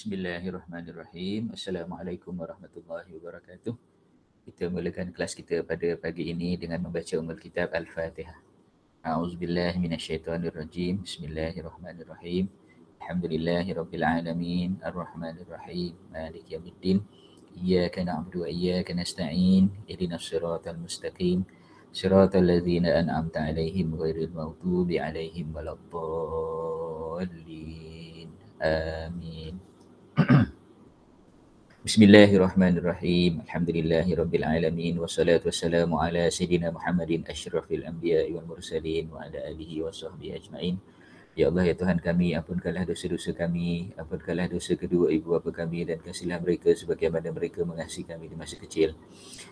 Bismillahirrahmanirrahim. Assalamualaikum warahmatullahi wabarakatuh. Kita mulakan kelas kita pada pagi ini dengan membaca Ummul Kitab Al-Fatihah. A'udzubillahi minasyaitonirrajim. Bismillahirrahmanirrahim. Alhamdulillahirabbil alamin, arrahmanirrahim, maliki yaumiddin. Iyyaka na'budu wa iyyaka nasta'in. Ihdinas siratal mustaqim. Siratal ladzina an'amta 'alaihim ghairil maghdubi 'alaihim waladdallin. Amin. Bismillahirrahmanirrahim. Alhamdulillahirabbil alamin wassalatu wassalamu ala sayidina Muhammadin asyrafil anbiya'i wal mursalin wa ala alihi washabbihi ajmain. Ya Allah, ya Tuhan kami, ampunkanlah dosa-dosa kami, ampunkanlah dosa kedua ibu bapa kami dan kasihilah mereka sebagaimana mereka mengasihi kami di masa kecil.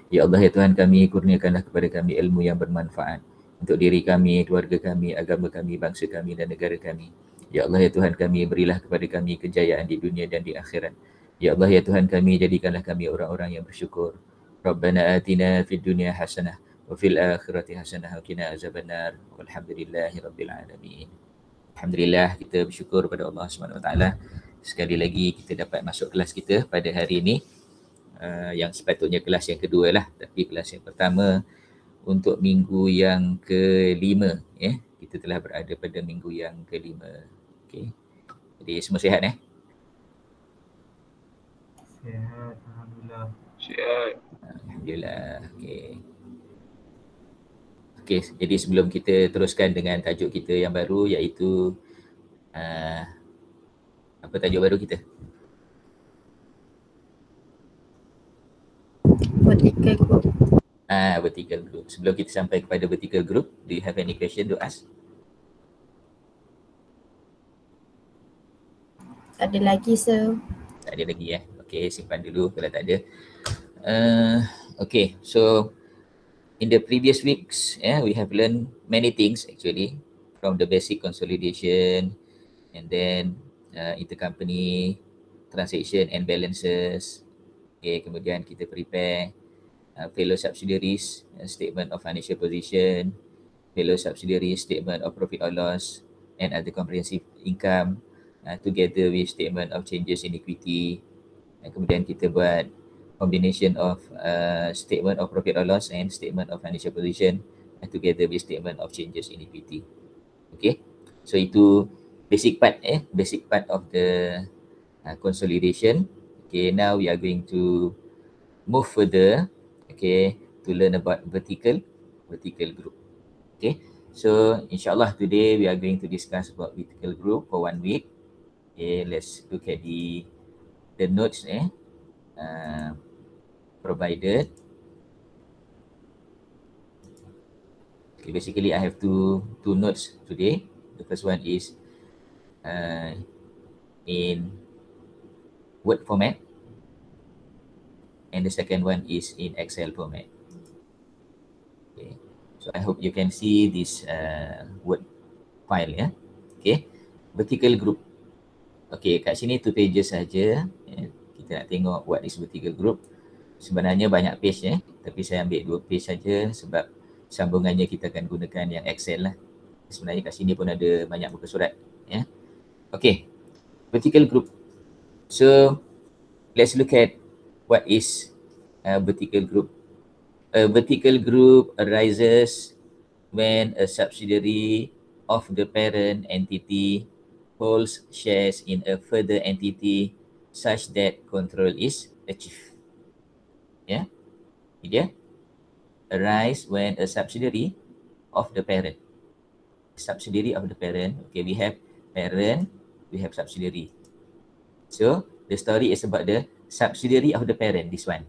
Ya Allah, ya Tuhan kami, kurniakanlah kepada kami ilmu yang bermanfaat untuk diri kami, keluarga kami, agama kami, bangsa kami dan negara kami. Ya Allah, ya Tuhan kami, berilah kepada kami kejayaan di dunia dan di akhirat. Ya Allah, ya Tuhan kami, jadikanlah kami orang-orang yang bersyukur. Rabbana atina fid dunya hasanah wa fil akhirati hasanah wa qina azabannar. Walhamdulillahi rabbil alamin. Alhamdulillah, kita bersyukur pada Allah SWT. Sekali lagi kita dapat masuk kelas kita pada hari ini. Yang sepatutnya kelas yang kedua lah, tapi kelas yang pertama untuk minggu yang kelima. Kita telah berada pada minggu yang kelima. Okay. Jadi semua sihat Sihat, Alhamdulillah. Sihat. Alhamdulillah. Okey, jadi sebelum kita teruskan dengan tajuk kita yang baru, iaitu apa tajuk baru kita? Vertical group. Vertical group. Sebelum kita sampai kepada vertical group, do you have any question to ask? Tak ada lagi, sir. Tak ada lagi Okey, simpan dulu kalau tak ada. Okay, so in the previous weeks, we have learned many things actually, from the basic consolidation and then intercompany transaction and balances. Okay, kemudian kita prepare fellow subsidiaries statement of financial position, fellow subsidiaries statement of profit or loss and other comprehensive income, together with statement of changes in equity. Kemudian kita buat combination of statement of profit or loss and statement of financial position together with statement of changes in equity. Okay, so itu basic part basic part of the consolidation. Okay, now we are going to move further, okay, to learn about vertical group. Okay, so insyaAllah today we are going to discuss about vertical group for 1 week. Okay, let's look at the notes provided. Okay, basically I have two notes today. The first one is in Word format and the second one is in Excel format. Okay, so I hope you can see this Word file Okay, vertical group. Okay, kat sini 2 pages saja. Kita nak tengok what is vertical group. Sebenarnya banyak page tapi saya ambil 2 page saja sebab sambungannya kita akan gunakan yang Excel lah. Sebenarnya kat sini pun ada banyak muka surat Okay, vertical group. So let's look at what is a vertical group. A vertical group arises when a subsidiary of the parent entity holds shares in a further entity such that control is achieved. Dia arise when a subsidiary of the parent. Subsidiary of the parent. Okay, we have parent, we have subsidiary. So the story is about the subsidiary of the parent, this one.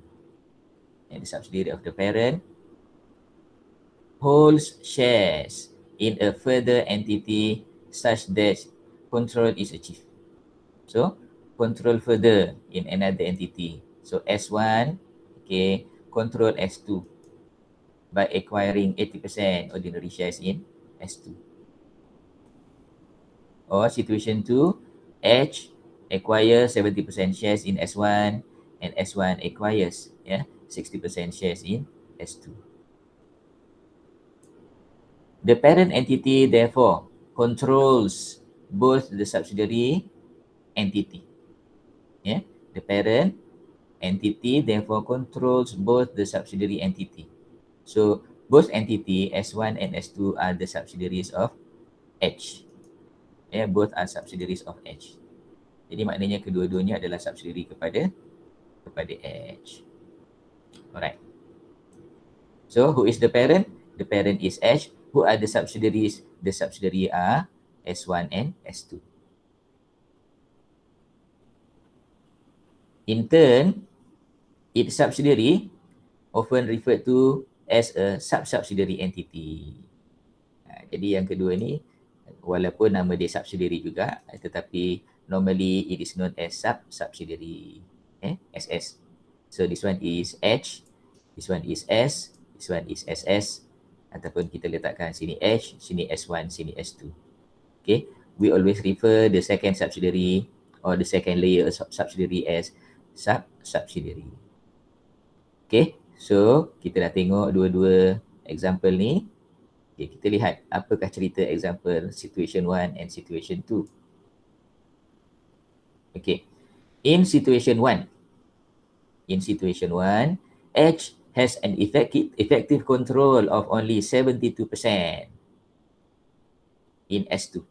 And the subsidiary of the parent holds shares in a further entity such that control is achieved. So control further in another entity. So S1, okay, control S2 by acquiring 80% ordinary shares in S2. Or situation 2, H acquires 70% shares in S1 and S1 acquires 60% shares in S2. The parent entity therefore controls both the subsidiary entity. Yeah, the parent entity therefore controls both the subsidiary entity. So both entity S1 and S2 are the subsidiaries of H. Yeah, both are subsidiaries of H. Jadi maknanya kedua-duanya adalah subsidiary kepada H. Alright. So who is the parent? The parent is H. Who are the subsidiaries? The subsidiary are S1 and S2. In turn, its subsidiary often referred to as a sub-subsidiary entity. Jadi yang kedua ni, walaupun nama dia subsidiary juga, tetapi normally it is known as sub-subsidiary. SS. So this one is H, this one is S, this one is SS. Ataupun kita letakkan sini H, sini S1, sini S2. Okay, we always refer the second subsidiary or the second layer of subsidiary as sub-subsidiary. Okay, so kita dah tengok dua-dua example ni. Okay, kita lihat apakah cerita example situation 1 and situation 2. Okay, in situation 1, H has an effective control of only 72% in S2.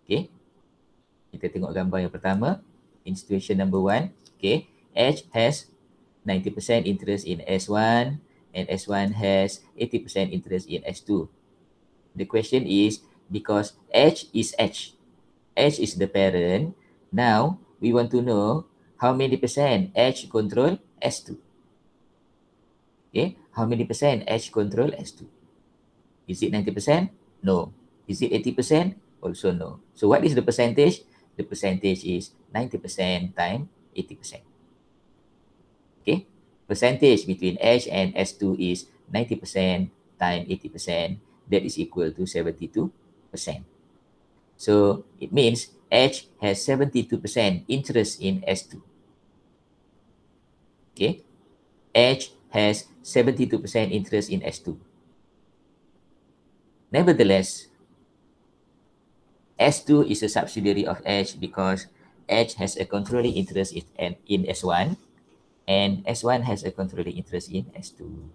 Okay, kita tengok gambar yang pertama. In situation number 1, okay, H has 90% interest in S1 and S1 has 80% interest in S2. The question is, because H is the parent, now we want to know how many percent H control S2. Okay, how many percent H control S2? Is it 90%? No. Is it 80%? Also no. So what is the percentage? The percentage is 90% times 80%. Okay, percentage between H and S2 is 90% times 80%. That is equal to 72%. So it means H has 72% interest in S2. Okay, H has 72% interest in S2. Nevertheless, S2 is a subsidiary of H because H has a controlling interest in S1 and S1 has a controlling interest in S2.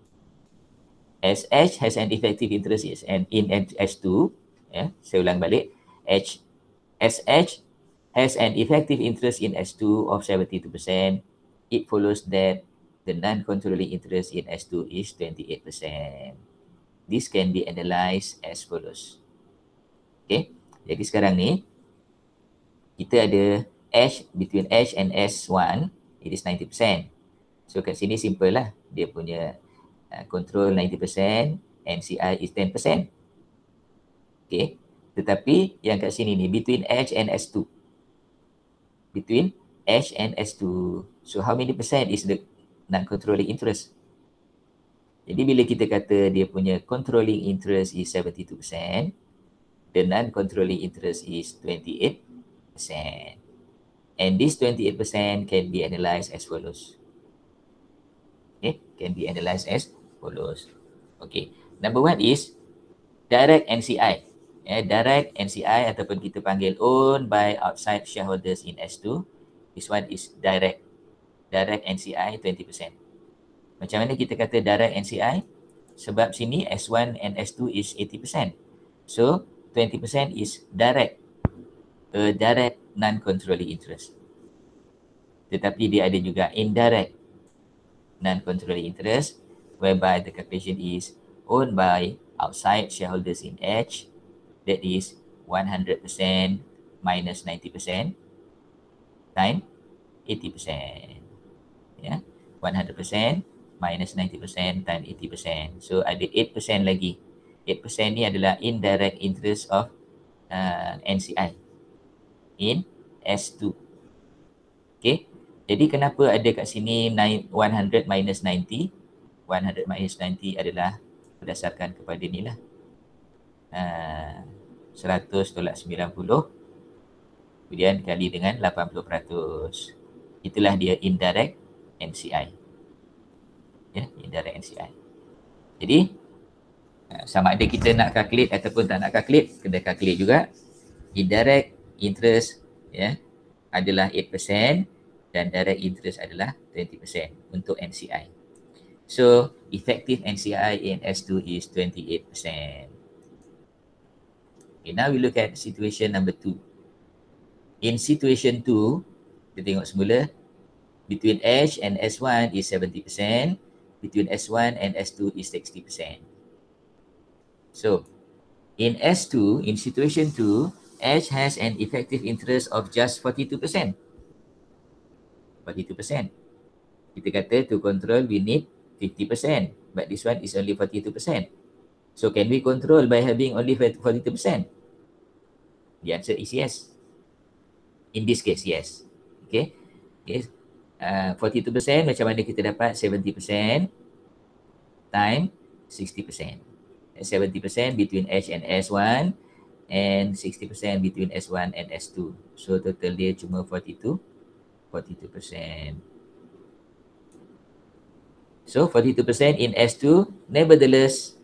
As H has an effective interest in S2, saya ulang balik, as H has an effective interest in S2 of 72%, it follows that the non-controlling interest in S2 is 28%. This can be analyzed as follows. Okay, jadi sekarang ni, kita ada H, between H and S1, it is 90%. So kat sini simple lah, dia punya control 90%, NCI is 10%. Okay, tetapi yang kat sini ni, between H and S2. Between H and S2. So how many percent is the non-controlling interest? Jadi bila kita kata dia punya controlling interest is 72%, the non-controlling interest is 28%. And this 28% can be analyzed as follows. Okay, can be analyzed as follows. Okay, number one is direct NCI. Direct NCI ataupun kita panggil owned by outside shareholders in S2. This one is direct. Direct NCI 20%. Macam mana kita kata direct NCI? Sebab sini S1 and S2 is 80%. So 20% is direct. A direct non-controlling interest. Tetapi dia ada juga indirect non-controlling interest, whereby the calculation is owned by outside shareholders in H, that is 100% minus 90% times 80%. Yeah, 100% minus 90% times 80%. So ada 8% lagi. 8% ni adalah indirect interest of NCI in S2. Okay, jadi kenapa ada kat sini 100 minus 90? 100 minus 90 adalah berdasarkan kepada ni lah. 100 tolak 90 kemudian kali dengan 80%. Itulah dia indirect NCI. Ya, indirect NCI. Jadi sama ada kita nak calculate ataupun tak nak calculate, kena calculate juga. Indirect interest adalah 8%. dan direct interest adalah 20% untuk NCI. So, effective NCI in S2 is 28%. Okay, now we look at situation number 2. In situation 2, kita tengok semula, between H and S1 is 70%, between S1 and S2 is 60%. So, in S2, in situation 2, H has an effective interest of just 42%. 42%. Kita kata to control we need 50%, but this one is only 42%. So, can we control by having only 42%? The answer is yes. In this case, yes. Okay. Okay. 42% macam mana kita dapat 70% time 60%. 70% between H and S1 and 60% between S1 and S2. So total dia cuma 42%. So 42% in S2, nevertheless,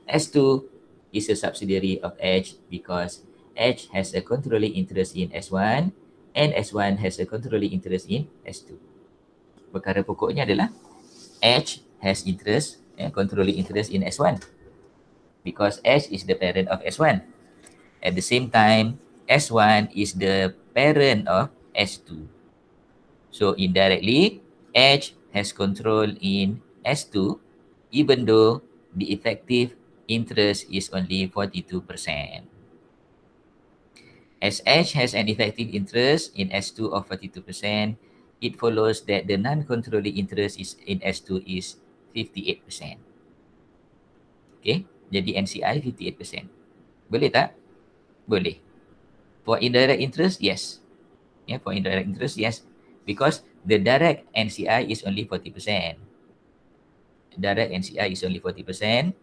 S2 is a subsidiary of H because H has a controlling interest in S1 and S1 has a controlling interest in S2. Perkara pokoknya adalah H has interest, controlling interest in S1 because H is the parent of S1. At the same time, S1 is the parent of S2. So indirectly, H has control in S2 even though the effective interest is only 42%. As H has an effective interest in S2 of 42%, it follows that the non-controlling interest is in S2 is 58%. Okay, jadi NCI 58%. Boleh tak? Boleh. For indirect interest, yes. Yeah, for indirect interest, yes. Because the direct NCI is only 40%. Direct NCI is only 40%.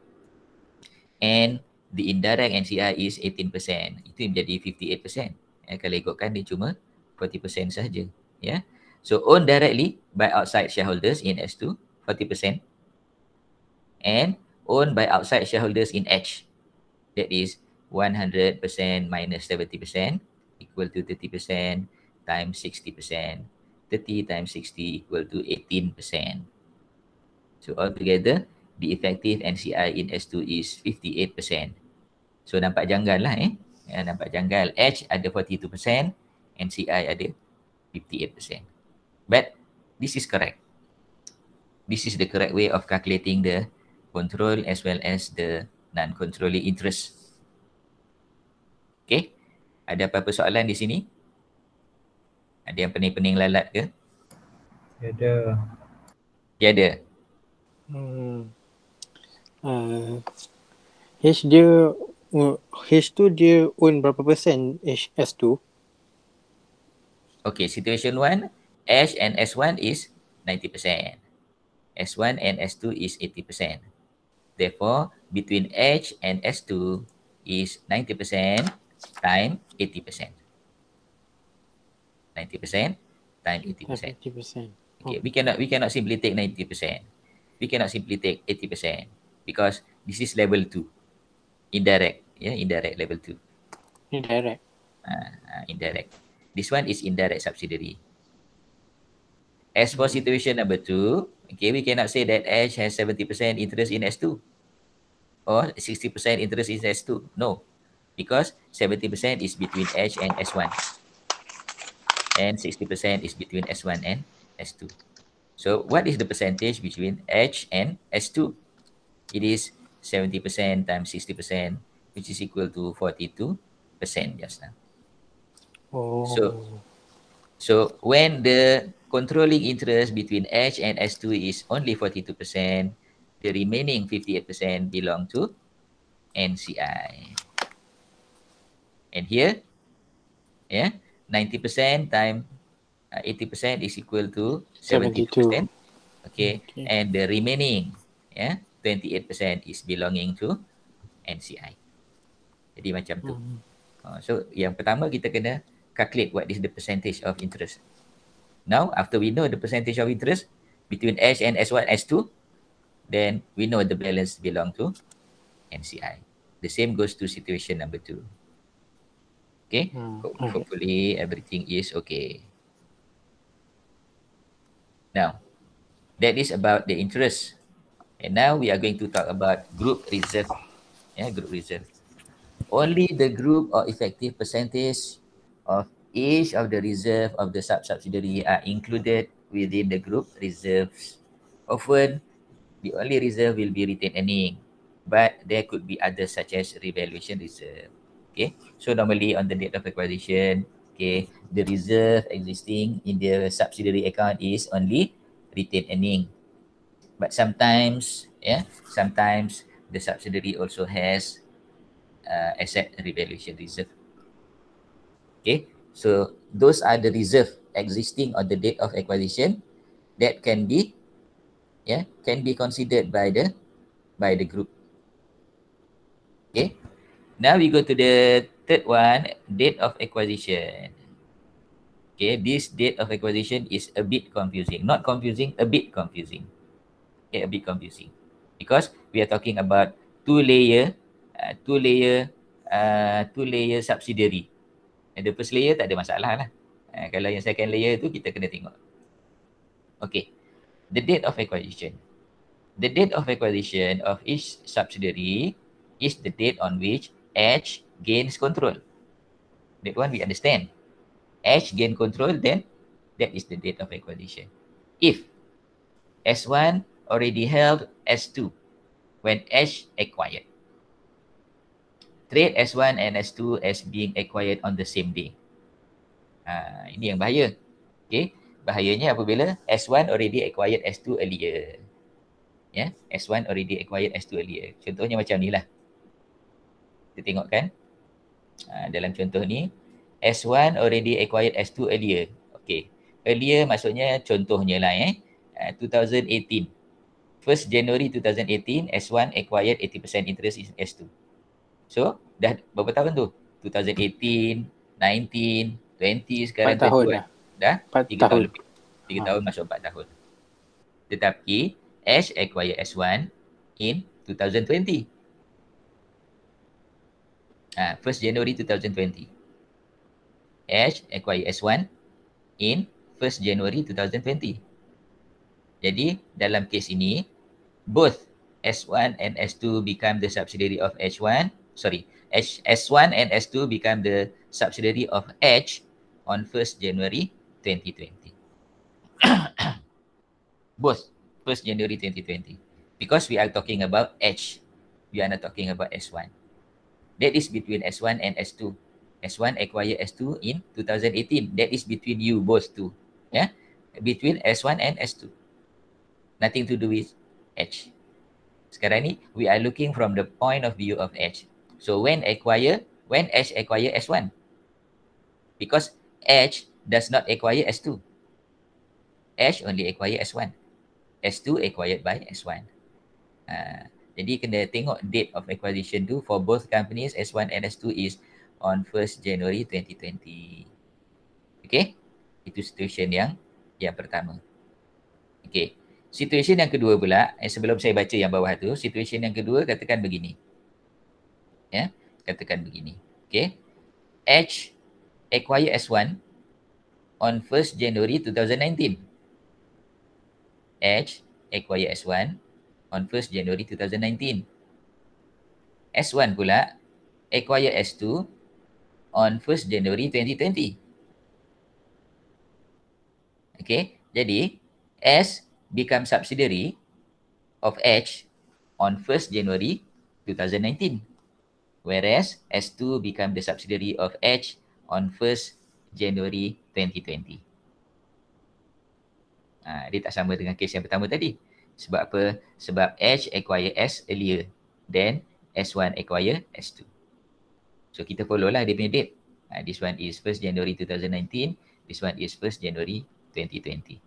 And the indirect NCI is 18%. Itu menjadi 58%. Kalau ikutkan dia cuma 40% sahaja. Yeah. So owned directly by outside shareholders in S2, 40%. And owned by outside shareholders in H. That is 100% minus 70% equal to 30% times 60%. 30 times 60 equal to 18%. So altogether, the effective NCI in S2 is 58%. So nampak janggal lah nampak janggal. H ada 42%, NCI ada 58%. But this is correct. This is the correct way of calculating the control as well as the non-controlling interest. Okay. Ada apa-apa soalan di sini? Ada yang pening-pening lalat ke? Ada. Tiada. H2 dia own berapa persen S2? Okay, situation 1, H and S1 is 90%. S1 and S2 is 80%. Therefore, between H and S2 is 90% times 80%. 90% times 80%. 80%. Okay, we cannot simply take 90%. We cannot simply take 80% because this is level 2. Indirect, indirect level 2. Indirect. Indirect. This one is indirect subsidiary. As for situation number 2, okay, we cannot say that H has 70% interest in S2 or 60% interest in S2. No, because 70% is between H and S1 and 60% is between S1 and S2. So what is the percentage between H and S2? It is 70% times 60%, which is equal to 42% just now. Oh. So when the controlling interest between H and S2 is only 42%, the remaining 58% belong to NCI. And here, 90% times 80% is equal to 72%. Okay. And the remaining 28% is belonging to NCI. Jadi macam tu. So yang pertama kita kena calculate what is the percentage of interest. Now after we know the percentage of interest between H and S1, S2, then we know the balance belong to NCI. The same goes to situation number 2. Okay. Hopefully everything is okay. Now, that is about the interest. And now we are going to talk about group reserve. Group reserve. Only the group or effective percentage of each of the reserve of the subsidiary are included within the group reserves. Often, the only reserve will be retained earning, but there could be others such as revaluation reserve. Okay, so normally on the date of acquisition, okay, the reserve existing in the subsidiary account is only retained earning. But sometimes, sometimes the subsidiary also has asset revaluation reserve. Okay, so those are the reserve existing on the date of acquisition that can be considered by the group. Okay, now we go to the third one, date of acquisition. Okay, this date of acquisition is a bit confusing. Not confusing, a bit confusing. Okay, a bit confusing. Because we are talking about two layer subsidiary. And the first layer tak ada masalah lah. Kalau yang second layer tu kita kena tengok. Okay, the date of acquisition. The date of acquisition of each subsidiary is the date on which H gains control. That one we understand. H gain control, then that is the date of acquisition. If S1 already held S2 when H acquired, treat S1 and S2 as being acquired on the same day. Ini yang bahaya. Okay, bahayanya apabila S1 already acquired S2 earlier. S1 already acquired S2 earlier. Contohnya macam ni lah. Kita tengok kan. Dalam contoh ni, S1 already acquired S2 earlier. Okay. Earlier maksudnya contohnya lah 2018. 1st January 2018, S1 acquired 80% interest in S2. So, dah berapa tahun tu? 2018, 19, 20, sekarang 4 tahun 21. Dah 3 tahun lebih. 3 tahun masuk 4 tahun. Tetapi, H acquired S1 in 2020. 1st January 2020. H acquired S1 in 1st January 2020. Jadi, dalam kes ini, both S1 and S2 become the subsidiary of S1 and S2 become the subsidiary of H on 1st January 2020. Both 1st January 2020. Because we are talking about H. We are not talking about S1. That is between S1 and S2. S1 acquired S2 in 2018. That is between you both two. Between S1 and S2. Nothing to do with H. Sekarang ni, we are looking from the point of view of H. So when H acquire S1? Because H does not acquire S2. H only acquire S1. S2 acquired by S1. Jadi kena tengok date of acquisition tu for both companies, S1 and S2 is on 1st January 2020. Okay? Itu situation yang pertama. Okay. Situation yang kedua pula, sebelum saya baca yang bawah tu, situation yang kedua katakan begini. Katakan begini. Okay. H acquire S1 on 1st January 2019. H acquire S1 on 1st January 2019. S1 pula acquire S2 on 1st January 2020. Okay, jadi S become subsidiary of H on 1st January 2019. Whereas S2 become the subsidiary of H on 1st January 2020. Dia tak sama dengan kes yang pertama tadi. Sebab apa? Sebab H acquire S earlier. Then S1 acquire S2. So kita follow lah dia punya date. This one is 1st January 2019. This one is 1st January 2020.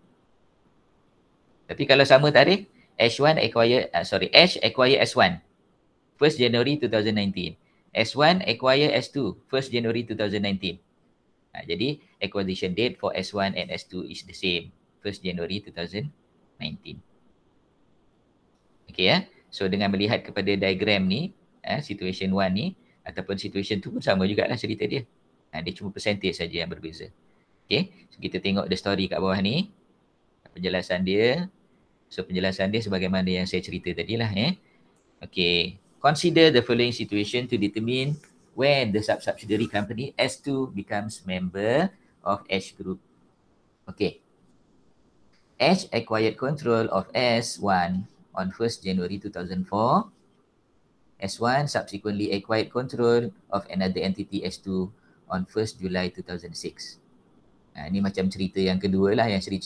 Tapi kalau sama tarikh, H acquire S1 1st January 2019. S1 acquire S2 1st January 2019. Jadi acquisition date for S1 and S2 is the same. 1st January 2019. Okay, so dengan melihat kepada diagram ni, situation 1 ni, ataupun situation 2 pun sama jugalah cerita dia. Dia cuma percentage saja yang berbeza. Okay, so kita tengok the story kat bawah ni. penjelasan dia. So penjelasan dia sebagaimana yang saya cerita tadilah Okay. Consider the following situation to determine when the subsidiary company S2 becomes member of H group. Okay. H acquired control of S1 on 1st January 2004. S1 subsequently acquired control of another entity S2 on 1st July 2006. Ini macam cerita yang kedua lah yang saya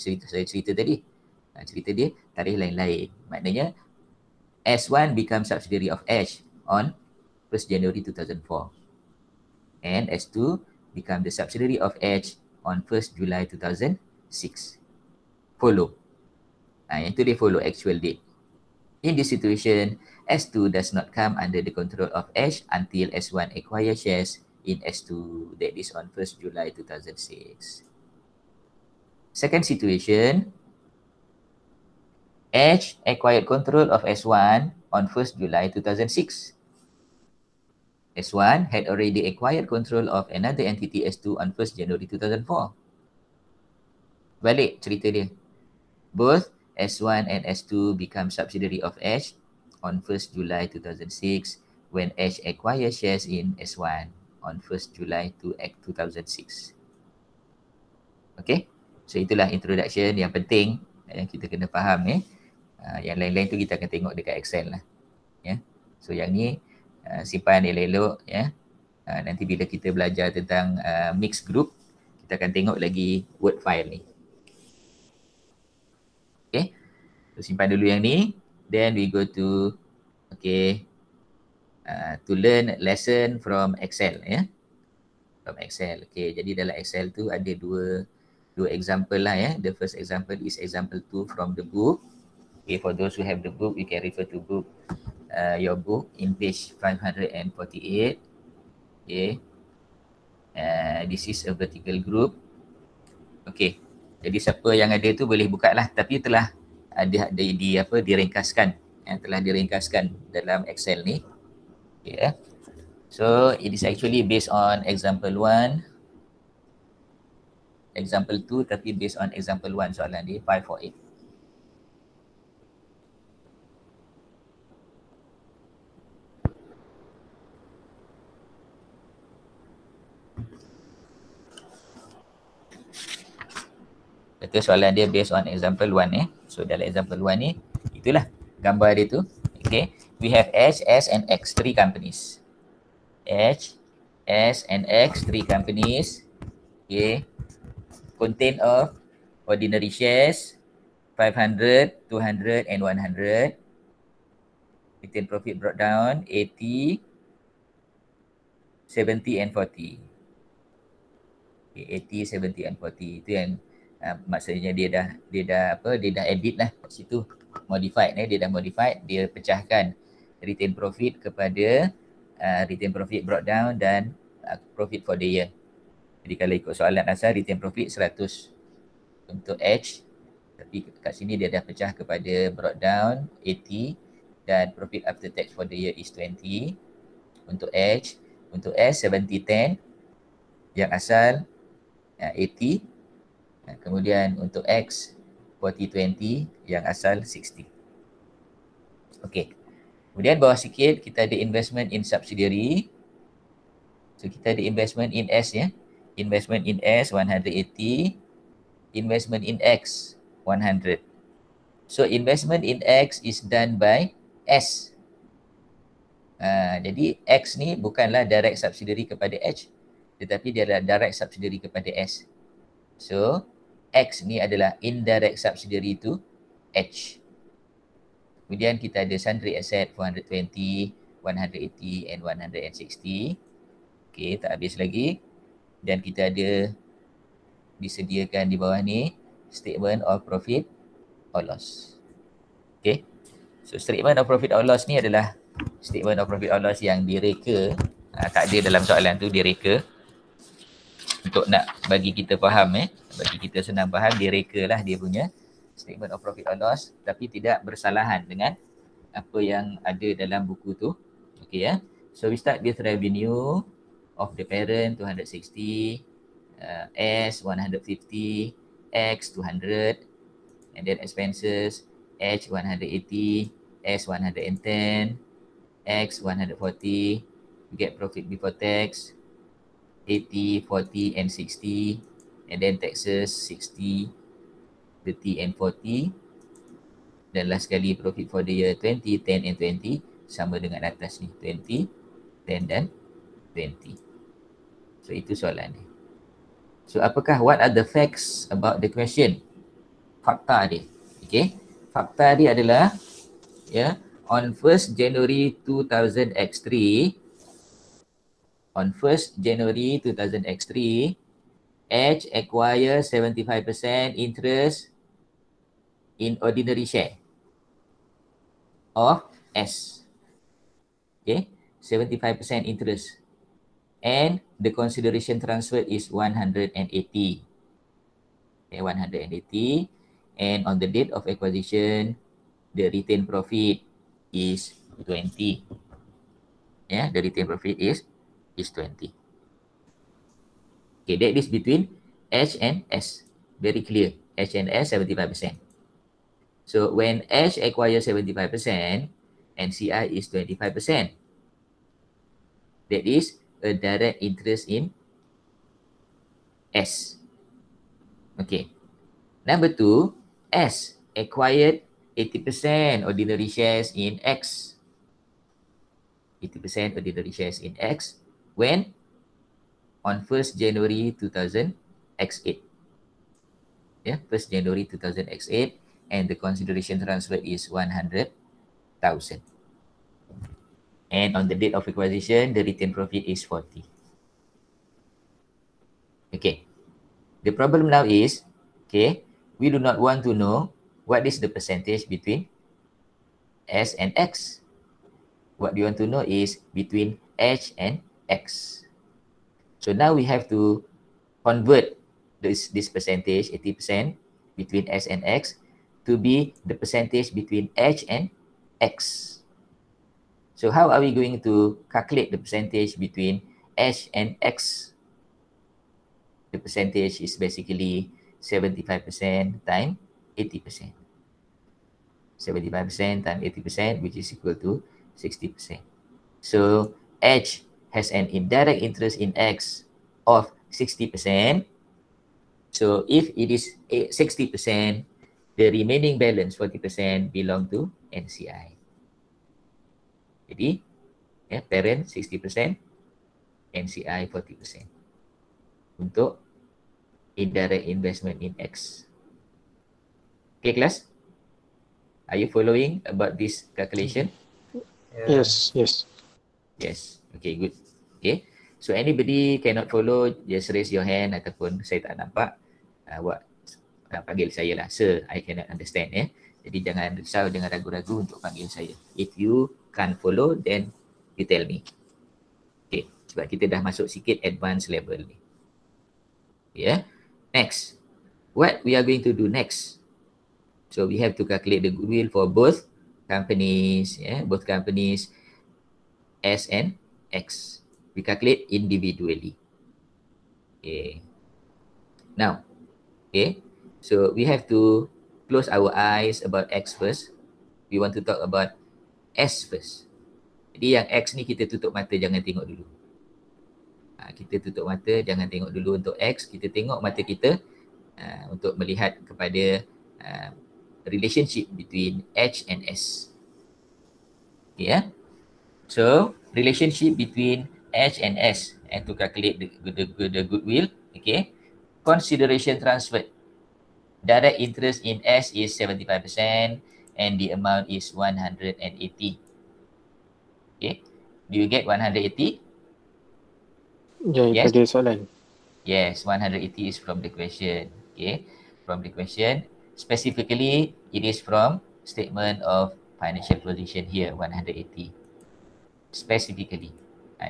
cerita tadi. Cerita dia tarikh lain-lain. Maknanya S1 becomes subsidiary of H on 1st January 2004. And S2 become the subsidiary of H on 1st July 2006. Follow. Yang itu dia follow actual date. In this situation, S2 does not come under the control of H until S1 acquire shares in S2, that is on 1st July 2006. Second situation, H acquired control of S1 on 1st July 2006. S1 had already acquired control of another entity S2 on 1st January 2004. Balik cerita dia. Both S1 and S2 become subsidiary of H on 1st July 2006 when H acquires shares in S1 on 1st July 2006. Okay, so itulah introduction yang penting yang kita kena faham. Yang lain-lain tu kita akan tengok dekat Excel lah. So yang ni simpan elok-elok. Nanti bila kita belajar tentang mixed group, kita akan tengok lagi word file ni. Okay, so simpan dulu yang ni. Then we go to to learn lesson from Excel. From Excel. Okay, jadi dalam Excel tu ada dua example lah. The first example is example 2 from the book. Okay, for those who have the book, you can refer to book, your book in page 548. Okay, this is a vertical group. Okay, jadi siapa yang ada tu boleh buka lah, tapi telah diringkaskan, telah diringkaskan dalam Excel ni. Okay, so it is actually based on example 1, example 2, tapi based on example 1 soalan dia 548. Itu soalan dia based on example 1. So dalam example 1 ni, itulah gambar dia tu. Okay, we have H, S and X, 3 companies. H, S and X, 3 companies. Okay, contain of ordinary shares 500, 200 and 100. Retained profit brought down 80, 70 and 40. Okay, 80, 70 and 40. Itu yang maksudnya dia dah edit lah kat situ, modified. Dia dah modified, dia pecahkan retain profit kepada retain profit brought down dan profit for the year. Jadi kalau ikut soalan asal, retain profit 100 untuk H, tapi kat sini dia dah pecah kepada brought down 80 dan profit after tax for the year is 20 untuk H. Untuk S 70-10 yang asal 80. Kemudian untuk X 40-20 yang asal 60. Okey. Kemudian bawah sikit kita ada investment in subsidiary. So kita ada investment in S Investment in S 180, investment in X 100. So investment in X is done by S. Jadi X ni bukanlah direct subsidiary kepada H, tetapi dia adalah direct subsidiary kepada S. So X ni adalah indirect subsidiary to H. Kemudian kita ada sundry asset 420, 180 and 160. Okay, tak habis lagi. Dan kita ada disediakan di bawah ni statement of profit or loss. Okay, so statement of profit or loss ni adalah statement of profit or loss yang direka. Tak ada dalam soalan tu, direka. Untuk nak bagi kita faham, bagi kita senang faham, direka lah dia punya statement of profit or loss, tapi tidak bersalahan dengan apa yang ada dalam buku tu. Okay, so we start with revenue of the parent 260, S 150, X 200. and then expenses, H 180, S 110, X 140, you get profit before tax, 80, 40 and 60, and then taxes 60, 30 and 40, dan last kali profit for the year 20, 10 and 20 sama dengan atas ni, 20, 10 dan 20. So itu soalan ni. So apakah, what are the facts about the question? Fakta dia. Okay. Fakta dia adalah on 1st January 2000X3, on 1st January 2000X3, H acquire 75% interest in ordinary share of S. Okay, 75% interest. And the consideration transferred is 180. Okay, 180. And on the date of acquisition, the retained profit is 20. Yeah, the retained profit is 20. Okay, that is between H and S. Very clear. H and S 75%. So when H acquires 75%, NCI is 25%. That is a direct interest in S. Okay. Number 2, S acquired 80% ordinary shares in X. 80% ordinary shares in X when on 1st January 2000X8. Yeah, 1st January 2000X8, and the consideration transfer is 100,000. And on the date of acquisition, the retained profit is 40. Okay. The problem now is, okay, we do not want to know what is the percentage between S and X. What we want to know is between H and X. So now we have to convert this percentage, 80% between S and X, to be the percentage between H and X. So how are we going to calculate the percentage between H and X? The percentage is basically 75% times 80%. 75% times 80%, which is equal to 60%. So H has an indirect interest in X of 60%. So if it is 60%, the remaining balance 40% belong to NCI. Jadi, parent 60%, NCI 40% untuk indirect investment in X. Okay, class? Are you following about this calculation? Yes. Yes. Okay, good. Okay. So anybody cannot follow, just raise your hand ataupun saya tak nampak, panggil saya lah. Sir, I cannot understand. Jadi jangan risau, jangan ragu-ragu untuk panggil saya. If you can't follow, then you tell me. Okay, sebab kita dah masuk sikit advanced level ni. Yeah. Next. What we are going to do next? So we have to calculate the goodwill for both companies, both companies S and X. We calculate individually. Okay. Now, okay. So we have to close our eyes about X first. We want to talk about S first. Jadi yang X ni kita tutup mata, jangan tengok dulu. Kita tutup mata, jangan tengok dulu untuk X. Kita tengok mata kita untuk melihat kepada relationship between H and S. Okay, so relationship between H and S, and to calculate the goodwill. Okay, consideration transferred. Direct interest in S is 75% and the amount is 180. Okay, do you get 180? Daripada soalan. Yes, 180 is from the question. Okay, from the question. Specifically, it is from statement of financial position here, 180. Specifically,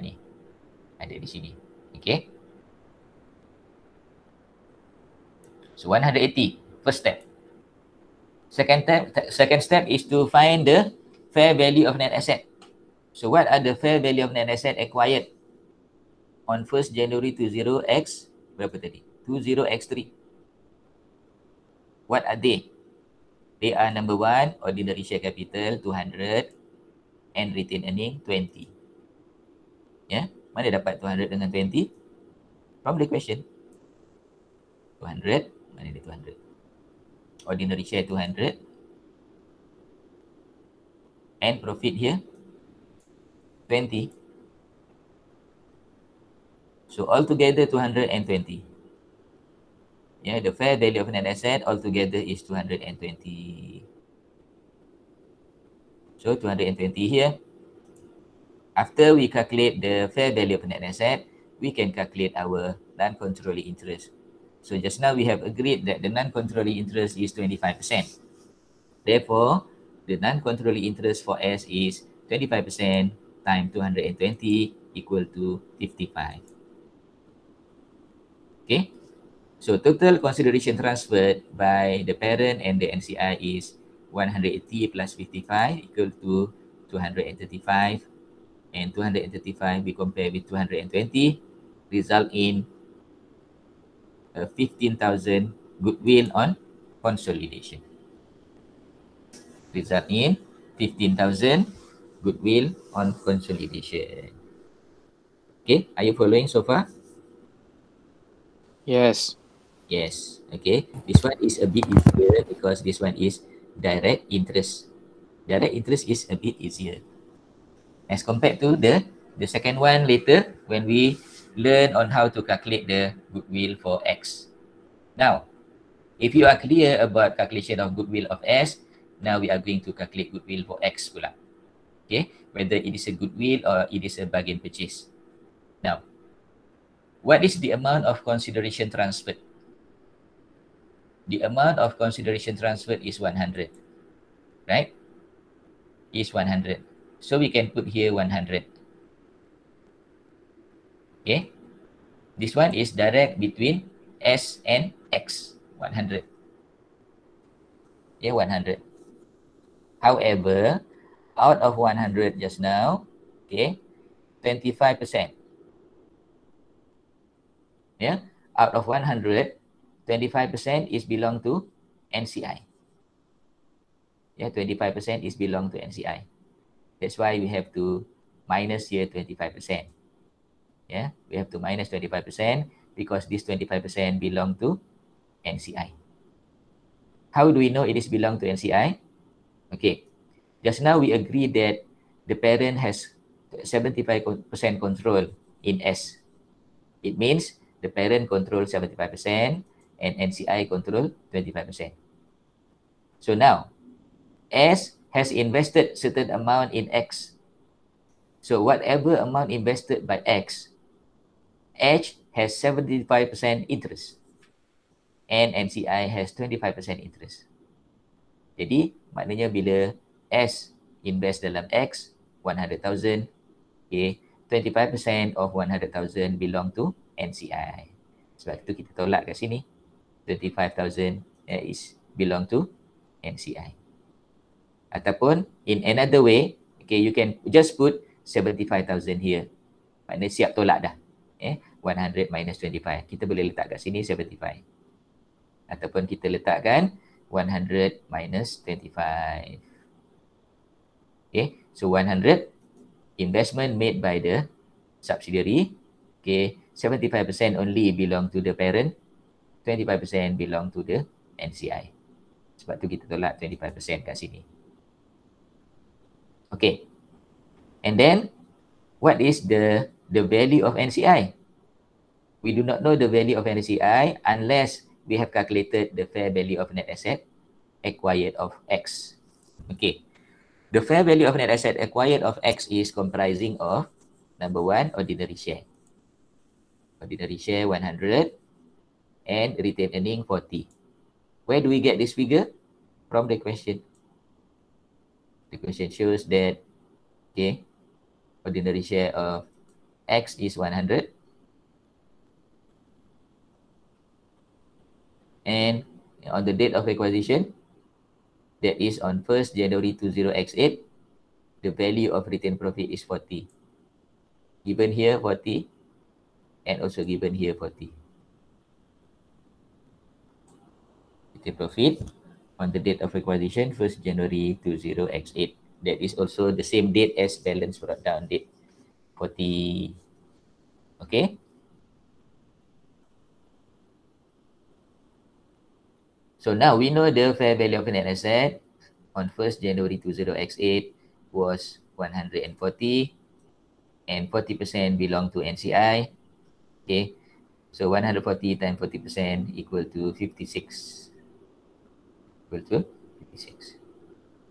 ni ada di sini. Okay. So 180, first step. Second step is to find the fair value of net asset. So what are the fair value of net asset acquired on 1st January 20X, berapa tadi? 20X3. What are they? They are number one, ordinary share capital 200 and retained earning 20. Ya, mana dapat 200 dengan 20? From the question. 200, mana dia 200? Ordinary share 200 and profit here 20. So altogether 220. Yeah, the fair value of net asset altogether is 220. So 220 here. After we calculate the fair value of net asset, we can calculate our non-controlling interest. So just now we have agreed that the non-controlling interest is 25%. Therefore, the non-controlling interest for S is 25% times 220 equal to 55. Okay. So total consideration transferred by the parent and the NCI is 180 plus 55 equal to 235. And 235 we compare with 220 result in 15,000 goodwill on consolidation. Result in 15,000 goodwill on consolidation. Okay, are you following so far? Yes. Yes. Okay, this one is a bit easier because this one is direct interest. Direct interest is a bit easier as compared to the second one later when we learn on how to calculate the goodwill for X. Now, if you are clear about calculation of goodwill of S, now we are going to calculate goodwill for X pula. Okay, whether it is a goodwill or it is a bargain purchase. Now, what is the amount of consideration transferred? The amount of consideration transferred is 100, right? Is 100. So we can put here 100. Okay, this one is direct between S and X, 100. Yeah, 100. However, out of 100 just now, okay, 25%. Yeah, out of 100, 25% is belong to NCI. Yeah, 25% is belong to NCI. That's why we have to minus here 25%. Yeah, we have to minus 25% because this 25% belong to NCI. How do we know it is belong to NCI? Okay, just now we agreed that the parent has 75% control in S. It means the parent control 75% and NCI control 25%. So now, S has invested certain amount in X. So whatever amount invested by X, H has 75% interest and NCI has 25% interest. Jadi, maknanya bila S invest dalam X, 100,000, okay, 25% of 100,000 belong to NCI. Sebab itu kita tolak kat sini. 25,000 is belong to NCI. Ataupun in another way, okay, you can just put 75,000 here. Maknanya siap tolak dah. 100 minus 25. Kita boleh letak kat sini 75. Ataupun kita letakkan 100 minus 25. Okay, so 100 investment made by the subsidiary. Okay, 75% only belong to the parent, 25% belong to the NCI. Sebab tu kita tolak 25% kat sini. Okay, and then what is the value of NCI? We do not know the value of NCI unless we have calculated the fair value of net asset acquired of X. Okay, the fair value of net asset acquired of X is comprising of number one, ordinary share. Ordinary share 100 and retained earning 40. Where do we get this figure? From the question. The question shows that, okay, ordinary share of X is 100 and on the date of acquisition, that is on 1st January 20X8, the value of retained profit is 40. Given here 40 and also given here 40. Retained profit on the date of acquisition 1st January 20x8. That is also the same date as balance brought down date 40. Okay. So now we know the fair value of a net asset on 1st January 20x8 was 140 and 40% belong to NCI. Okay. So 140 times 40% equal to 56. Equal to 56.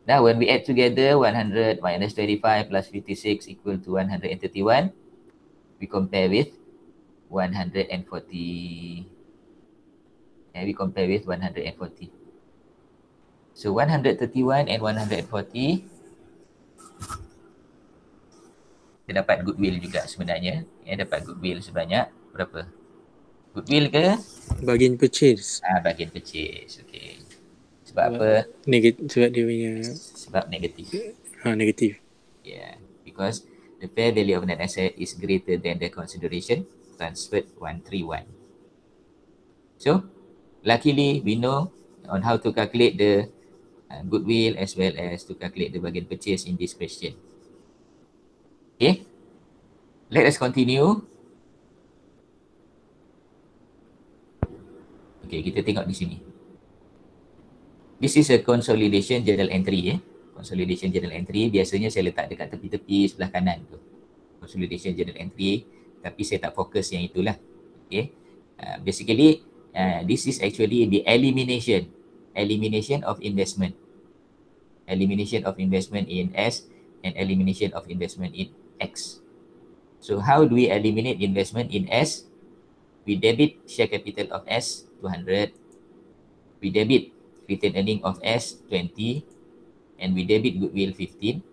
Now when we add together 100 minus 25 plus 56 equal to 131, we compare with 140. And we compare with 140. So 131 and 140, kita dapat goodwill juga sebenarnya. Dapat goodwill sebanyak berapa? Goodwill ke? Bagian purchase. Bagian purchase. Okay. Sebab apa? Sebab dia punya sebab negatif. Negatif. Yeah, because the fair value of net asset is greater than the consideration transferred 131. So, luckily we know on how to calculate the goodwill as well as to calculate the bagian purchase in this question. Okay, let us continue. Okay, kita tengok di sini. This is a consolidation journal entry. Consolidation journal entry biasanya saya letak dekat tepi-tepi sebelah kanan tu. Consolidation journal entry, tapi saya tak fokus yang itulah. Okay, basically this is actually the elimination of investment. Elimination of investment in S and elimination of investment in X. So how do we eliminate investment in S? We debit share capital of S 200. We debit retained earning of S 20. And we debit goodwill 15.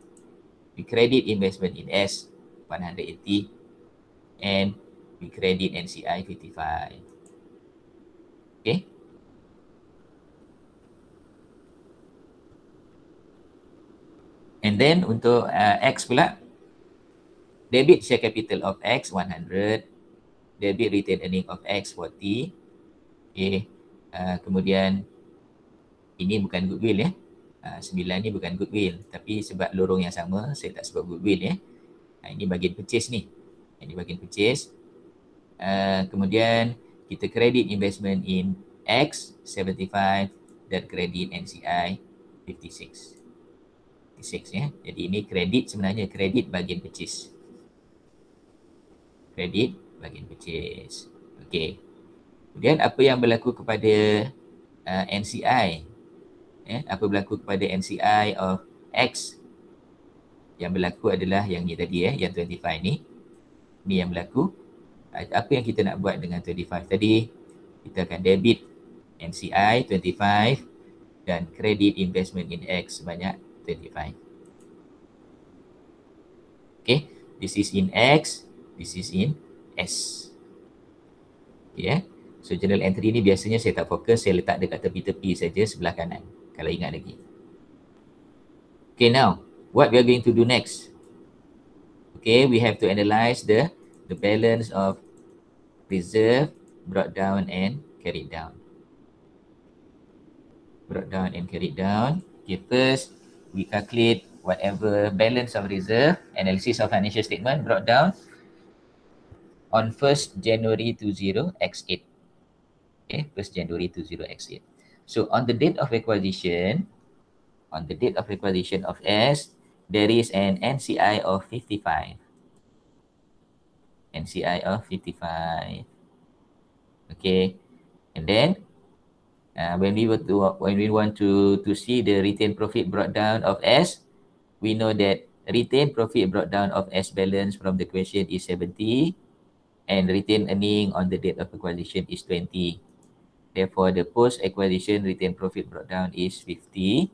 We credit investment in S 180. And we credit NCI 55. Okay. And then untuk X pula, debit share capital of X 100, debit retained earning of X 40. Okay. Kemudian ini bukan goodwill ya. 9 ni bukan goodwill, tapi sebab lorong yang sama saya tak sebut goodwill ya. Ini bagian purchase ni. Ini bagian purchase. Kemudian kita credit investment in X 75 dan credit NCI 56. 56 ya. Jadi ini kredit, sebenarnya kredit bagian purchase. Kredit bagian purchase. Okey. Kemudian apa yang berlaku kepada NCI? Apa berlaku kepada NCI of X? Yang berlaku adalah yang ni tadi yang 25 ni. Ni yang berlaku. Apa yang kita nak buat dengan 25 tadi? Kita akan debit NCI 25 dan credit investment in X sebanyak 25. Okay, this is in X, this is in S. Okay, so journal entry ni biasanya saya tak fokus, saya letak dekat tepi-tepi saja sebelah kanan, kalau ingat lagi. Okay, now what we are going to do next? Okay, we have to analyze the balance of reserve, brought down and carried down. Brought down and carried down. Okay, first we calculate whatever balance of reserve, analysis of financial statement brought down on 1st January 20x8. Okay, 1st January 20x8. So on the date of acquisition, of S, there is an NCI of 55. NCI of 55. Okay, and then when we want to see the retained profit brought down of S, we know that retained profit brought down of S balance from the question is 70 and retained earning on the date of acquisition is 20. Therefore, the post-acquisition retained profit brought down is 50.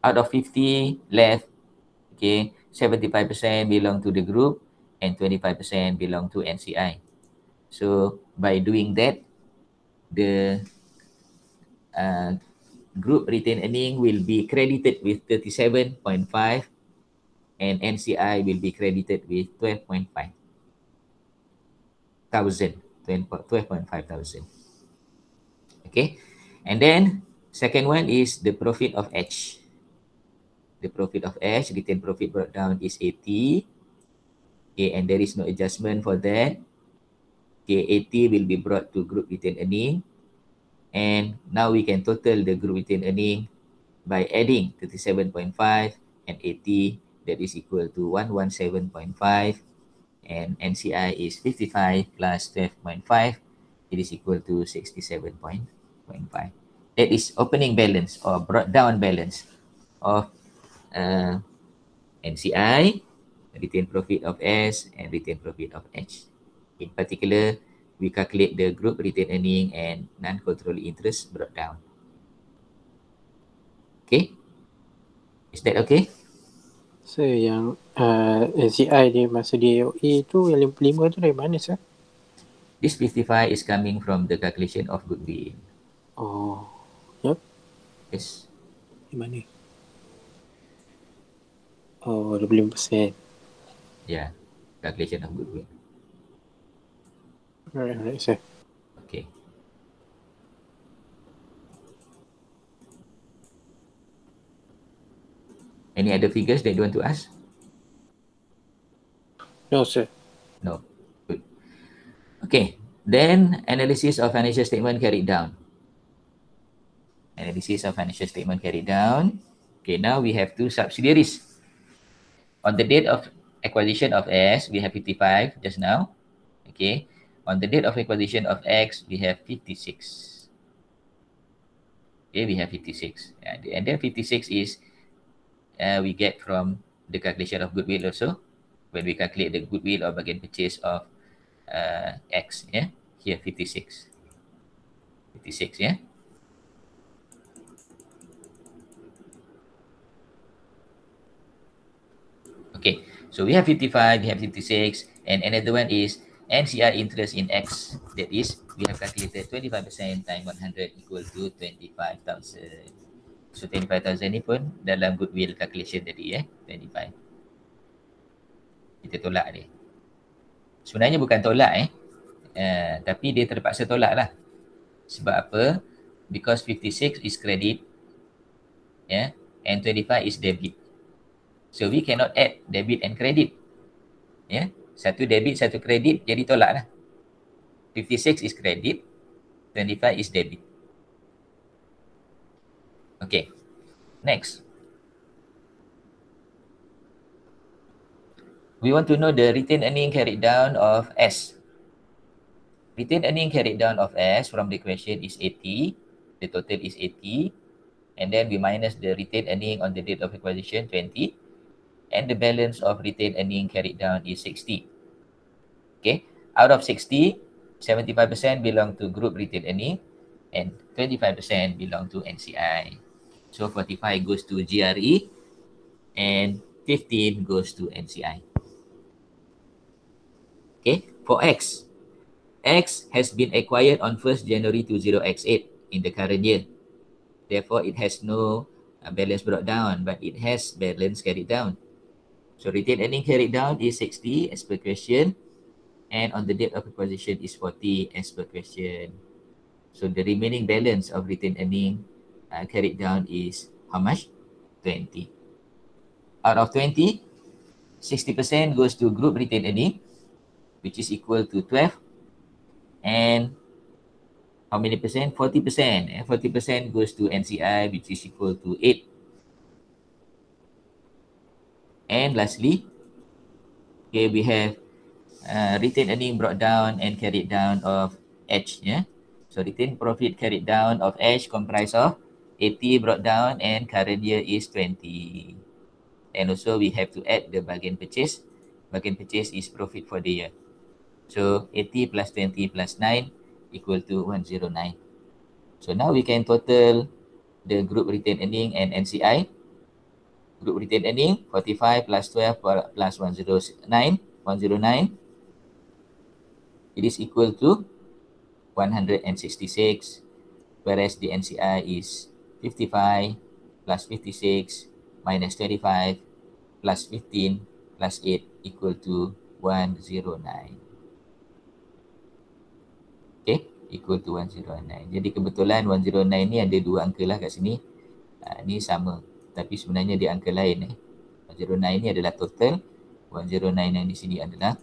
Out of 50 left, okay, 75% belong to the group and 25% belong to NCI. So, by doing that, the group retained earning will be credited with 37.5 and NCI will be credited with 12.5 thousand. Okay, and then Second one is the profit of H. The profit of H, retained profit brought down is 80. Okay, and there is no adjustment for that. Okay, 80 will be brought to group retained earning. And now we can total the group retained earning by adding 37.5 and 80. That is equal to 117.5. And NCI is 55 plus 12.5. It is equal to 67.5. That is opening balance or brought down balance of NCI, retained profit of S, and retained profit of H. In particular, we calculate the group retained earning and non-controlling interest brought down. Okay? Is that okay? So yang NCI dia masa dia AOA tu yang 55 tu dari mana sir? This 55 is coming from the calculation of goodwill. Oh, yep. Yes. Di mana? Oh, 25%. Yeah, calculation of goodwill. Alright, sir. Okay. Any other figures that you want to ask? No, sir. No. Good. Okay. Then analysis of financial statement carried down. Analysis of financial statement carried down. Okay, now we have two subsidiaries. On the date of acquisition of S, we have 55 just now. Okay. On the date of acquisition of X, we have 56. Okay, we have 56. And then 56 is we get from the calculation of goodwill also. When we calculate the goodwill or bargain purchase of X, yeah, here 56. 56, yeah. Okay, so we have 55, we have 56, and another one is NCI interest in X. That is, we have calculated 25% times 100 equal to 25,000. So 25,000 ni pun dalam goodwill calculation tadi, 25. Kita tolak dia. Sebenarnya bukan tolak, tapi dia terpaksa tolak lah. Sebab apa? Because 56 is credit, and 25 is debit. So we cannot add debit and credit. Satu debit, satu kredit, jadi tolak lah. 56 is credit, 25 is debit. Okay, next. We want to know the retained earning carried down of S. Retained earning carried down of S from the question is 80. The total is 80. And then we minus the retained earning on the date of acquisition, 20. And the balance of retained earning carried down is 60. Okay, out of 60, 75% belong to group retained earning and 25% belong to NCI. So 45 goes to GRE and 15 goes to NCI. Okay, for X. X has been acquired on 1st January 20X8 in the current year. Therefore, it has no balance brought down, but it has balance carried down. So retained earning carried down is 60 as per question. And on the date of acquisition is 40 as per question. So the remaining balance of retained earning carried down is how much? 20. Out of 20, 60% goes to group retained earning, which is equal to 12. And how many percent? 40%. 40% goes to NCI, which is equal to 8. And lastly, okay, we have retained earning brought down and carried down of H. So retained profit carried down of H comprised of 80 brought down and current year is 20. And also we have to add the bargain purchase. Bargain purchase is profit for the year. So 80 plus 20 plus 9 equal to 109. So now we can total the group retained earning and NCI. Group retained earning 45 plus 12 plus 109. It is equal to 166, whereas the NCI is 55 plus 56 minus 25 plus 15 plus 8 equal to 109. Okay, equal equal to 109. Jadi kebetulan 109 ni ada dua angka lah kat sini. Ni sama. Tapi sebenarnya dia angka lain. 109 ni adalah total. 109 yang di sini adalah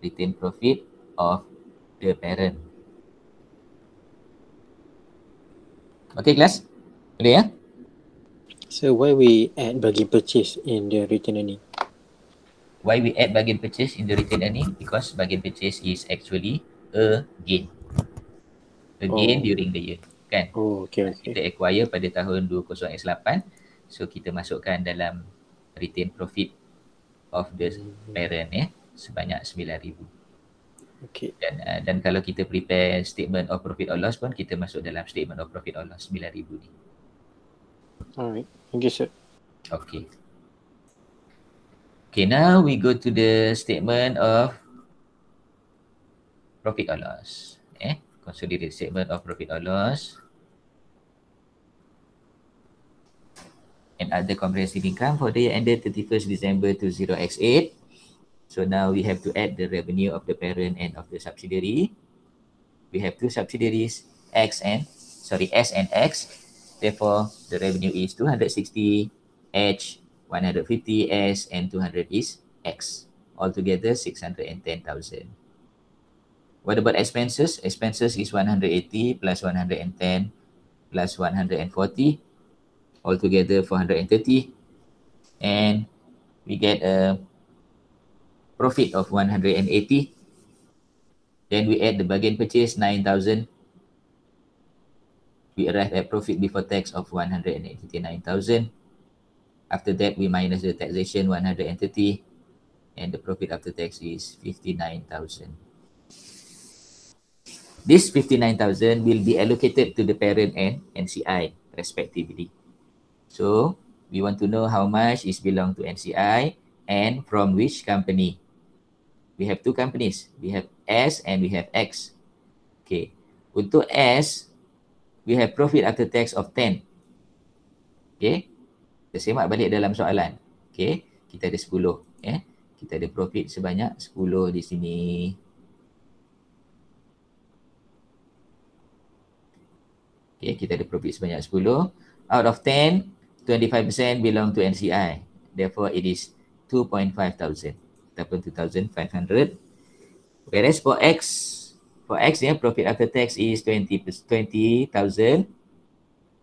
retained profit of the parent. Okay kelas? Boleh ya? So why we add bargain purchase in the return earning? Why we add bargain purchase in the retained earning? Because bargain purchase is actually a gain. A gain during the year. Kan? Oh, okay. Kita acquire pada tahun 20X8. So kita masukkan dalam retained profit of the parent sebanyak 9,000. Okay. Dan kalau kita prepare statement of profit or loss pun kita masuk dalam statement of profit or loss 9,000 ni. Alright. Thank you, sir. Okay. Okay, now we go to the statement of profit or loss. Consolidated statement of profit or loss. And other comprehensive income for the year ended 31st December 20X8. So now we have to add the revenue of the parent and of the subsidiary. We have two subsidiaries, S and X. Therefore, the revenue is 260 H, 150 S, and 200 is X. Altogether 610,000. What about expenses? Expenses is 180 plus 110 plus 140. Altogether 430. And we get a profit of 180. Then we add the bargain purchase 9,000. We arrive at profit before tax of 189,000. After that, we minus the taxation 130, and the profit after tax is 59,000. This 59,000 will be allocated to the parent and NCI respectively. So we want to know how much is belong to NCI and from which company. We have two companies. We have S and we have X. Okay. Untuk S, we have profit after tax of 10. Okay. Kita semak balik dalam soalan. Okay. Kita ada 10. Kita ada profit sebanyak 10 di sini. Okay. Kita ada profit sebanyak 10. Out of 10, 25% belong to NCI. Therefore, it is 2,500 ataupun 2,500. Whereas for X profit after tax is 20,000.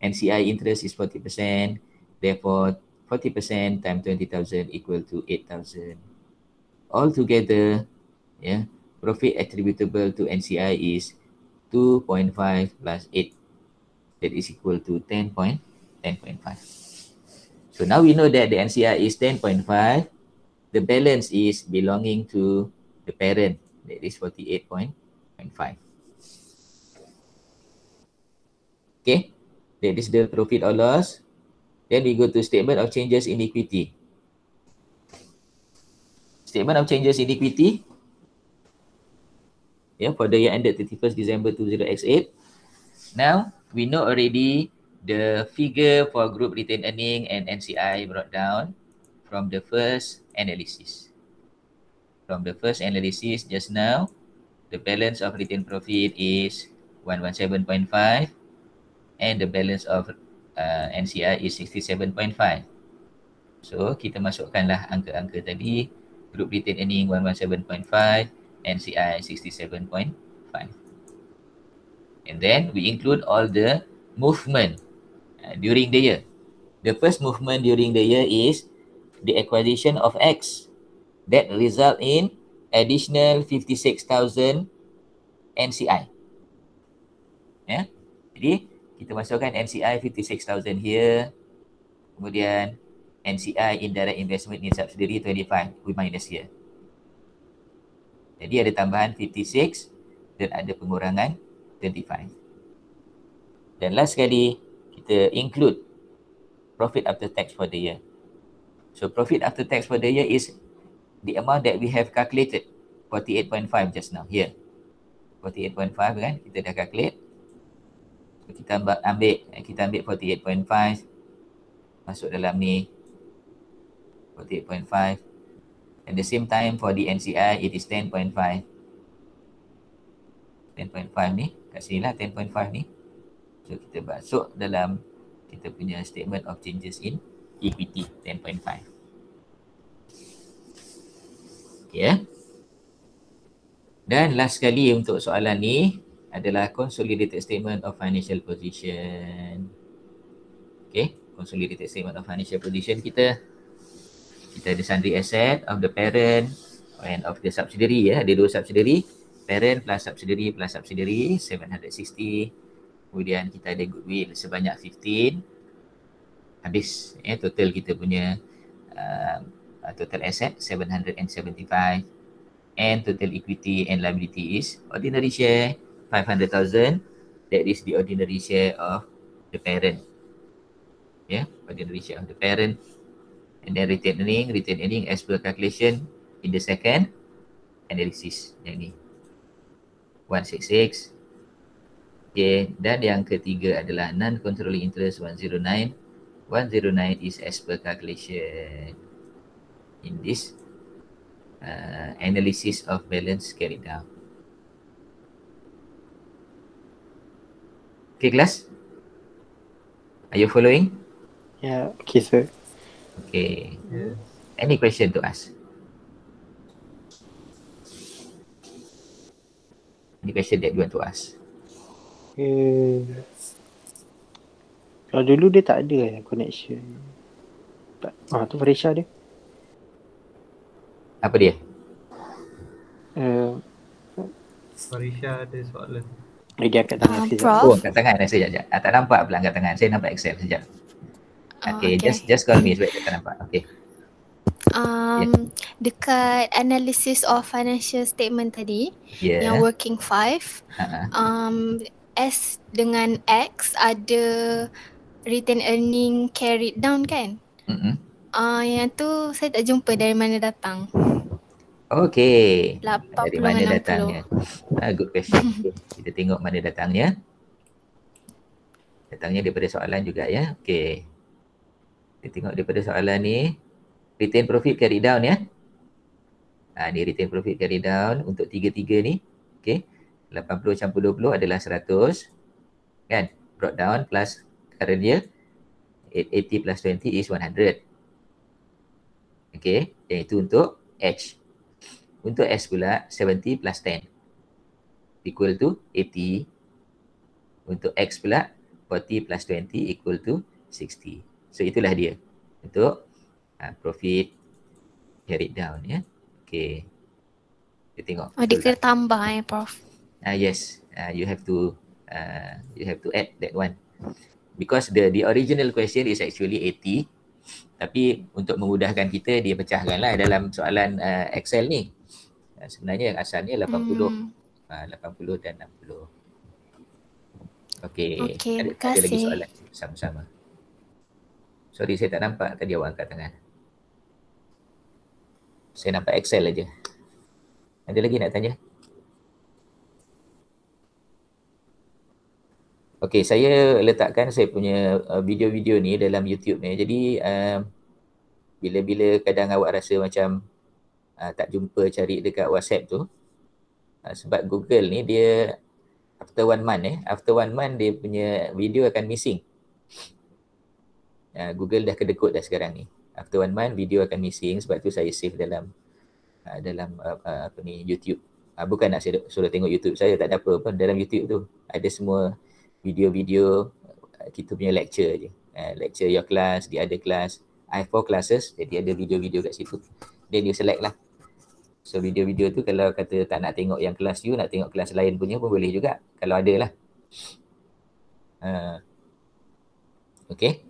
NCI interest is 40%. Therefore, 40% times 20,000 equal to 8,000. Altogether, profit attributable to NCI is 2.5 plus 8. That is equal to 10.5. So now we know that the NCI is 10.5. The balance is belonging to the parent. That is 48.5. Okay. That is the profit or loss. Then we go to statement of changes in equity. Statement of changes in equity. For the year ended 31st December 20X8. Now, we know already the figure for group retained earning and NCI brought down from the first analysis. From the first analysis just now, the balance of retained profit is 117.5 and the balance of NCI is 67.5. So, kita masukkanlah angka-angka tadi. Group retained earning 117.5, NCI 67.5. And then we include all the movement during the year. The first movement during the year is the acquisition of X. That result in additional 56,000 NCI. Jadi, kita masukkan NCI 56,000 here. Kemudian NCI indirect investment in subsidiary 25. We minus here. Jadi ada tambahan 56 dan ada pengurangan 25. Dan last sekali, kita include profit after tax for the year. So profit after tax for the year is the amount that we have calculated. 48.5 just now here. 48.5 kan, kita dah calculate. So, kita ambil 48.5 masuk dalam ni 48.5. At the same time for the NCI it is 10.5. 10.5 ni kat sini lah 10.5 ni. So kita masuk dalam kita punya statement of changes in equity 10.5. Okay. Dan last sekali untuk soalan ni adalah consolidated statement of financial position. Okay, consolidated statement of financial position kita ada sundry asset of the parent and of the subsidiary ya. Ada dua subsidiary, parent plus subsidiary 760. Kemudian kita ada goodwill sebanyak 15. Habis total kita punya total asset 775 and total equity and liability is ordinary share 500,000. That is the ordinary share of the parent. Ordinary share of the parent. And then retained earning as per calculation in the second analysis. Yang ni 166. Okay, dan yang ketiga adalah non-controlling interest 109. 109 is as per calculation in this analysis of balance carried out. Okay, class? Are you following? Yeah, okay sir. Okay. Yeah. Any question to ask? Any question that you want to ask? Kalau dulu dia tak ada connection. Tak. Tu Farisha dia. Apa dia? Farisha ada soalan. Dia angkat tangan sekejap. Prof. Oh, angkat tangan sekejap. Tak nampak pula angkat tangan. Saya nampak Excel sekejap. Okay, okay. just call me sebab saya tak nampak. Okay. Dekat analysis of financial statement tadi, Yeah. yang working 5, S dengan X ada retain earning carried down kan? Yang tu saya tak jumpa dari mana datang. Okay. 80 Dari mana dengan 60. datangnya? Good question. Okay. Kita tengok mana datangnya. Datangnya daripada soalan juga ya. Okay. Kita tengok daripada soalan ni. Retain profit carry down ya. Ni retain profit carry down untuk tiga-tiga ni. Okay. 80 campur 20 adalah 100. Kan? Brought down plus current year. 80 plus 20 is 100. Okay. Dan itu untuk H. Untuk S pula 70 plus 10. Equal to 80. Untuk X pula 40 plus 20 equal to 60. So itulah dia untuk profit carried down ya. Okay. Kita tengok. Dia kena tambah Prof. Yes. You have to add that one. Because the original question is actually 80. Tapi untuk memudahkan kita, dia pecahkanlah dalam soalan Excel ni. Sebenarnya yang asalnya 80. 80 dan 60. Okay. Ada lagi soalan sama-sama. Sorry, saya tak nampak tadi awak angkat tangan. Saya nampak Excel aja. Ada lagi nak tanya? Okay, saya letakkan saya punya video-video ni dalam YouTube ni. Jadi, bila-bila kadang awak rasa macam tak jumpa cari dekat WhatsApp tu, sebab Google ni dia after 1 month dia punya video akan missing. Google dah kedekut dah sekarang ni. After 1 month video akan missing, sebab tu saya save dalam YouTube. Bukan nak saya suruh tengok YouTube saya, tak ada apa pun dalam YouTube tu. Ada semua video-video kita punya lecture je. Lecture your class, the other class. I have 4 classes, jadi ada video-video kat situ. Then you select lah. So video-video tu kalau kata tak nak tengok yang kelas you, nak tengok kelas lain punya pun boleh juga. Kalau ada lah. Okay.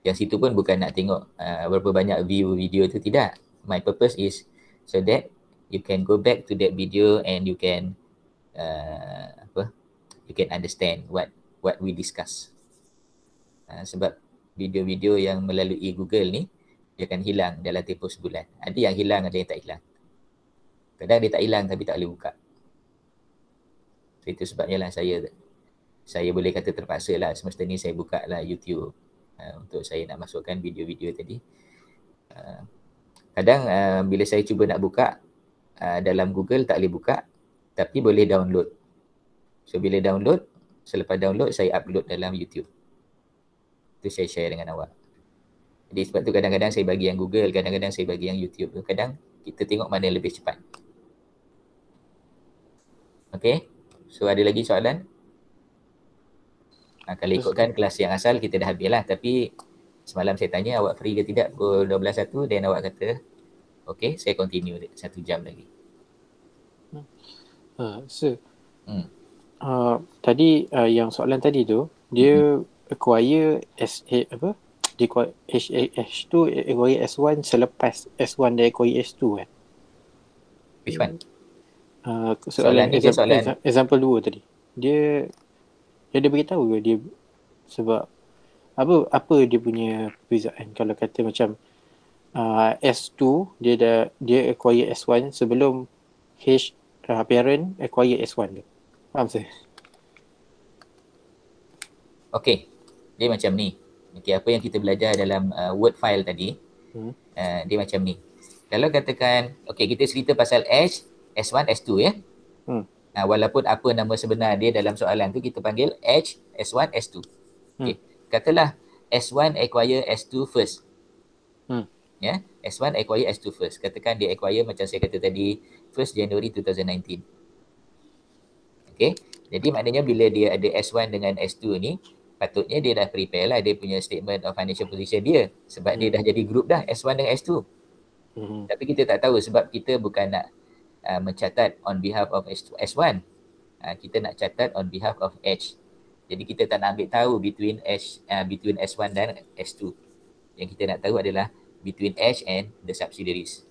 Yang situ pun bukan nak tengok berapa banyak view video tu, tidak. My purpose is so that you can go back to that video and you can you can understand what we discuss. Sebab video-video yang melalui Google ni dia akan hilang dalam tempoh sebulan. Ada yang hilang, ada yang tak hilang. Kadang dia tak hilang tapi tak boleh buka. So itu sebabnya lah saya boleh kata terpaksa lah semasa ni saya buka lah YouTube untuk saya nak masukkan video-video tadi. Kadang bila saya cuba nak buka dalam Google tak boleh buka, tapi boleh download. So bila download, selepas download saya upload dalam YouTube. Itu saya share dengan awak. Jadi sebab tu kadang-kadang saya bagi yang Google, kadang-kadang saya bagi yang YouTube tu. Kadang kita tengok mana yang lebih cepat. Okay. So ada lagi soalan? Kalau ikutkan kelas yang asal kita dah habis lah. Tapi semalam saya tanya awak free ke tidak pukul 12.01 dan awak kata okay, saya continue 1 jam lagi. Tadi yang soalan tadi tu dia acquire apa? Dia acquire H2 acquire S1 selepas S1 dia acquire S2 kan? Which one? Soalan example 2 tadi. Dia beritahu ke dia sebab apa dia punya perbezaan kalau kata macam S2 dia acquire S1 sebelum parent acquire S1 tu. Faham saya? Okay. Dia macam ni. Okay, apa yang kita belajar dalam word file tadi, dia macam ni. Kalau katakan, okay, kita cerita pasal S1, S2 ya. Walaupun apa nama sebenar dia dalam soalan tu kita panggil S1, S2. Okay. Katalah S1 acquire S2 first. Ya, S1 acquire S2 first. Katakan dia acquire macam saya kata tadi 1st January 2019. Okay. Jadi maknanya bila dia ada S1 dengan S2 ni, patutnya dia dah prepare lah dia punya statement of financial position dia. Sebab dia dah jadi group dah S1 dengan S2. Tapi kita tak tahu sebab kita bukan nak mencatat on behalf of S1. Kita nak catat on behalf of H. Jadi kita tak nak ambil tahu between S1 dan S2. Yang kita nak tahu adalah between H and the subsidiaries.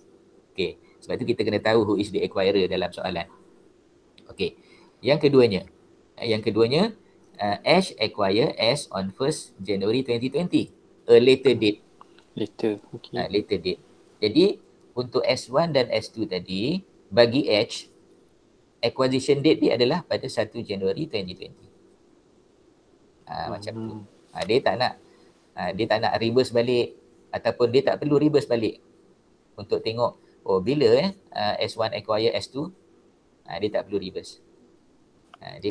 Okay. Sebab tu kita kena tahu who is the acquirer dalam soalan. Okay. Yang keduanya, H acquire S on 1st January 2020. A later date. Later date. Jadi untuk S1 dan S2 tadi, bagi H, acquisition date dia adalah pada 1 January 2020. Macam tu. Dia tak nak reverse balik ataupun dia tak perlu reverse balik untuk tengok bila S1 acquire S2, dia tak perlu reverse. Dia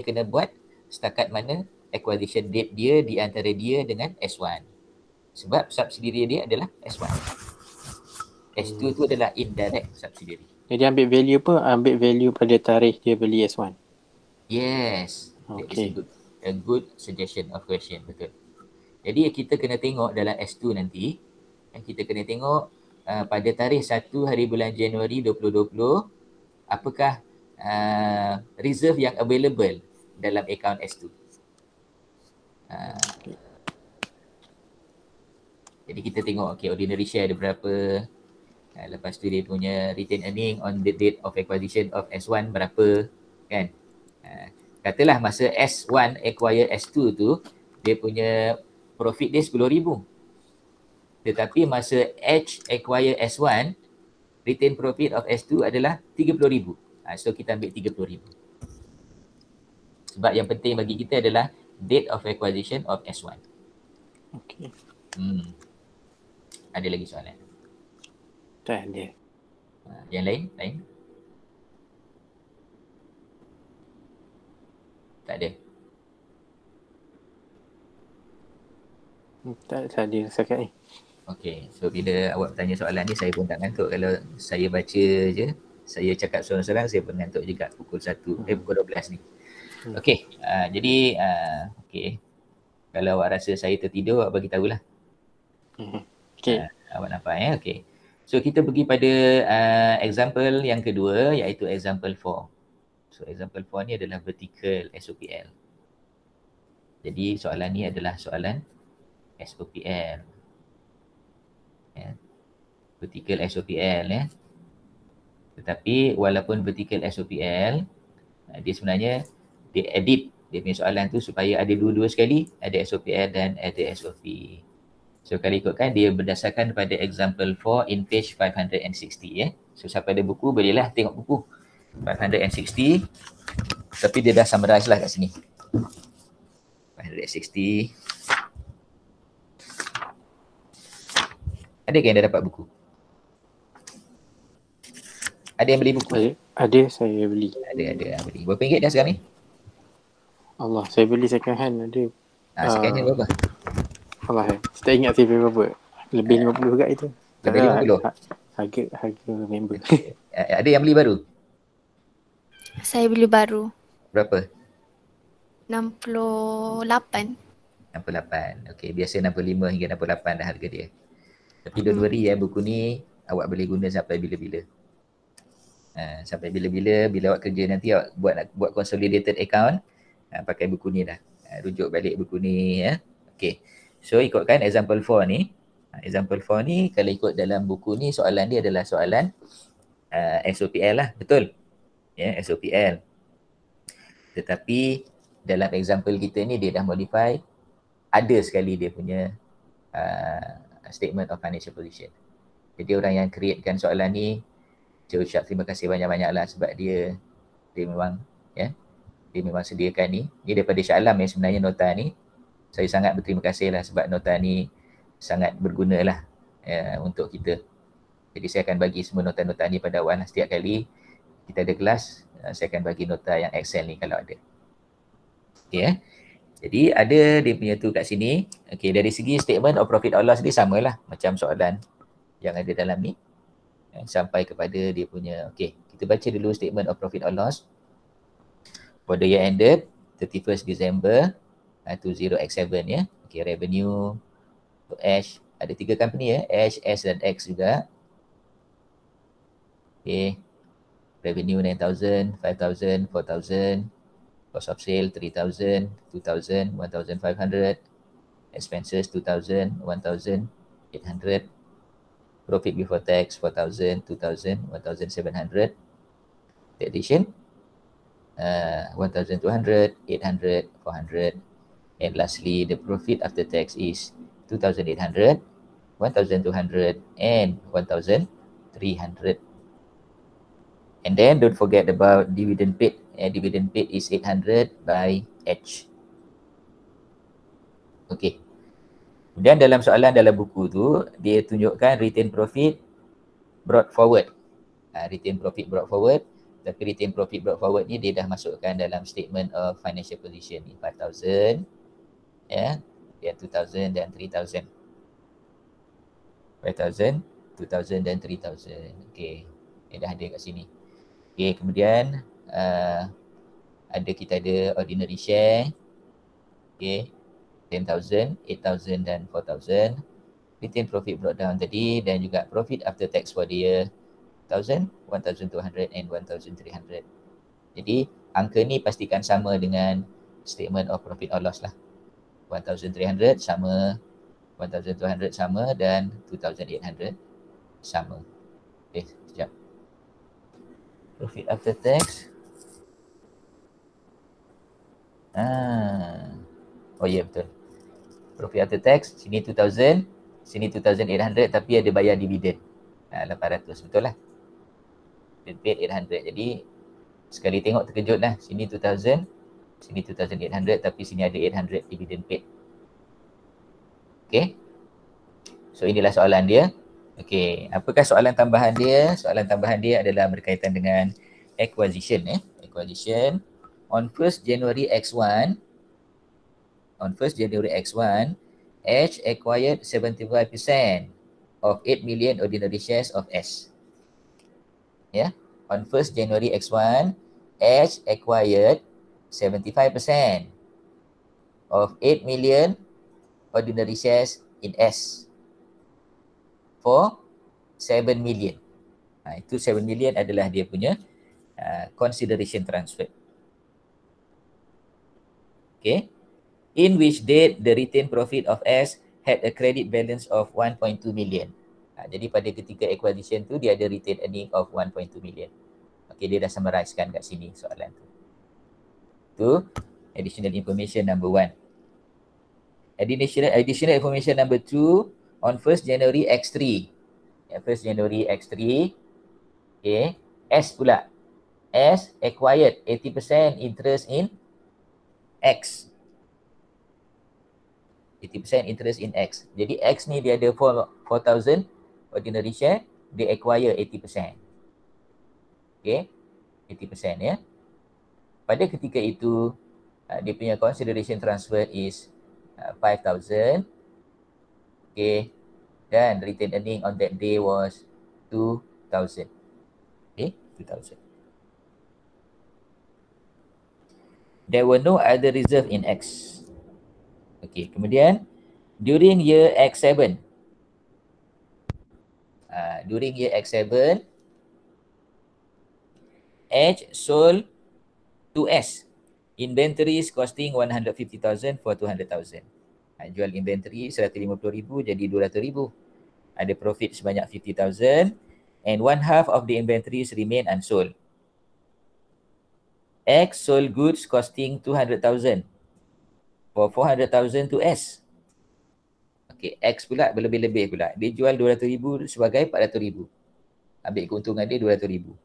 kena buat setakat mana acquisition date dia di antara dia dengan S1. Sebab subsidiary dia adalah S1. S2 tu adalah indirect subsidiary. Jadi ambil value pada tarikh dia beli S1. Yes. Okay. That is a good suggestion of question. Betul. Jadi kita kena tengok dalam S2 nanti, kita kena tengok pada tarikh 1 hari bulan Januari 2020, apakah reserve yang available dalam akaun S2. Jadi kita tengok ordinary share ada berapa, lepas tu dia punya retained earning on the date of acquisition of S1 berapa kan. Katalah masa S1 acquire S2 tu dia punya profit dia 10,000. Tetapi masa H acquire S1 retained profit of S2 adalah 30,000. So kita ambil 30,000. Sebab yang penting bagi kita adalah date of acquisition of S1. Okay. Ada lagi soalan? Tak ada. Yang lain? Tak ada? Tak ada sekat ni. Okay, so bila awak tanya soalan ni saya pun tak ngantuk. Kalau saya baca je, saya cakap seorang-seorang saya pun ngantuk juga pukul 12 ni. Okay, jadi okay. Kalau awak rasa saya tertidur, awak bagi tahulah. Okay. Awak nampak ya? Okay. So kita pergi pada example yang kedua iaitu example 4. So example 4 ni adalah vertical SOPL. Jadi soalan ni adalah soalan SOPL. Ya. Vertical SOPL ya. Tetapi walaupun vertical SOPL, dia sebenarnya dia edit dia punya soalan tu supaya ada dua-dua sekali, ada SOPL dan ada SOP. So kalau ikutkan dia berdasarkan pada example 4 in page 560 ya. So siapa ada buku bolehlah tengok buku 560. Tapi dia dah summarize lah kat sini. 560. Ada ke yang dah dapat buku? Ada yang beli buku? Ada, saya beli. Ada beli. Berapa ringgit dah sekarang ni? Allah, saya beli second hand ada. Second hand berapa? Allah, saya tak ingat saya beli berapa. Lebih 50 juga itu. Lebih 50? Harga member. Ada yang beli baru? Saya beli baru. Berapa? 68. 68. Okey, biasa 65 hingga 68 dah harga dia. Tapi don't worry ya, buku ni awak boleh guna sampai bila-bila. Sampai bila-bila, bila awak kerja nanti awak buat consolidated account, pakai buku ni dah. Rujuk balik buku ni ya. Okey. So ikutkan example 4 ni. Example 4 ni kalau ikut dalam buku ni soalan dia adalah soalan SOPL lah, betul? Ya, SOPL. Tetapi dalam example kita ni dia dah modify, ada sekali dia punya statement of financial position. Jadi orang yang createkan soalan ni, saya ucap terima kasih banyak-banyak lah sebab dia memang dia memang sediakan ni. Ni daripada Shah Alam sebenarnya nota ni. Saya sangat berterima kasih lah sebab nota ni sangat berguna lah untuk kita. Jadi saya akan bagi semua nota-nota ni pada awak lah. Setiap kali kita ada kelas, saya akan bagi nota yang Excel ni kalau ada. Okay, Jadi ada dia punya tu kat sini. Okay, dari segi statement of profit or loss dia samalah macam soalan yang ada dalam ni. Sampai kepada dia punya, okay, kita baca dulu statement of profit or loss. For the year ended 31st December 20x7 ya. Okay, revenue untuk Ash, ada 3 company ya, Ash, S dan X juga. Okay, revenue 9,000, 5,000, 4,000, cost of sale 3,000, 2,000, 1,500, expenses 2,000, 1,800, profit before tax 4,000, 2,000, 1,700, taxation 1,200, 800, 400, and lastly the profit after tax is 2,800, 1,200, and 1,300. And then don't forget about dividend paid. Dividend paid is 800 by H. Okay. Kemudian dalam soalan dalam buku tu, dia tunjukkan retain profit brought forward. Retain profit brought forward. Tapi retain profit brought forward ni dia dah masukkan dalam statement of financial position ni. 5,000, ya, dan 2,000 dan 3,000. 5,000, 2,000 dan 3,000. Okay. Dia dah ada kat sini. Okay, kemudian kita ada ordinary share. Okay, 10,000, 8,000 dan 4,000. Retain profit brought down tadi dan juga profit after tax for the year 1,000, 1,200 and 1,300. Jadi angka ni pastikan sama dengan statement of profit or loss lah. 1,300 sama, 1,200 sama dan 2,800 sama. Okay, sekejap. Profit after tax. Oh ya, betul. Profit after tax, sini 2,000, sini 2,800 tapi ada bayar dividen. 800, betul lah. Paid 800. Jadi sekali tengok terkejut lah. Sini 2,000, sini 2,800 tapi sini ada 800 dividen paid. Okay. So inilah soalan dia. Okay, apakah soalan tambahan dia? Soalan tambahan dia adalah berkaitan dengan acquisition. Acquisition. On 1st January X1, H acquired 75% of 8 million ordinary shares of S. Yeah. On 1st January X1, H acquired 75% of 8 million ordinary shares in S for 7 million. Itu 7 million adalah dia punya consideration transfer. Okay. In which date the retained profit of S had a credit balance of 1.2 million. Jadi pada ketika acquisition tu dia ada retained earning of 1.2 million. Okay, dia dah summarizekan kat sini soalan tu. Tu additional information number 1. Additional information number 2, on 1st January X3. 1st January X3, okay, S pula. S acquired 80% interest in X. 80% interest in X. Jadi X ni dia ada 4,000 ordinary share, dia acquire 80%. Okay, 80% ya. Pada ketika itu, dia punya consideration transfer is 5,000. Okay. Dan retained earning on that day was 2,000. Okay, 2,000. There were no other reserve in X. Okay, kemudian during year X7, during year X7, H sold to S inventories costing 150,000 for 200,000. Jual inventory 150,000 jadi 200,000. Ada profit sebanyak 50,000 and one half of the inventories remain unsold. X sold goods costing 200,000 for 400,000 to S. Okay, X pula berlebih-lebih pula. Dia jual 200,000 sebagai 400,000. Ambil keuntungan dia 200,000.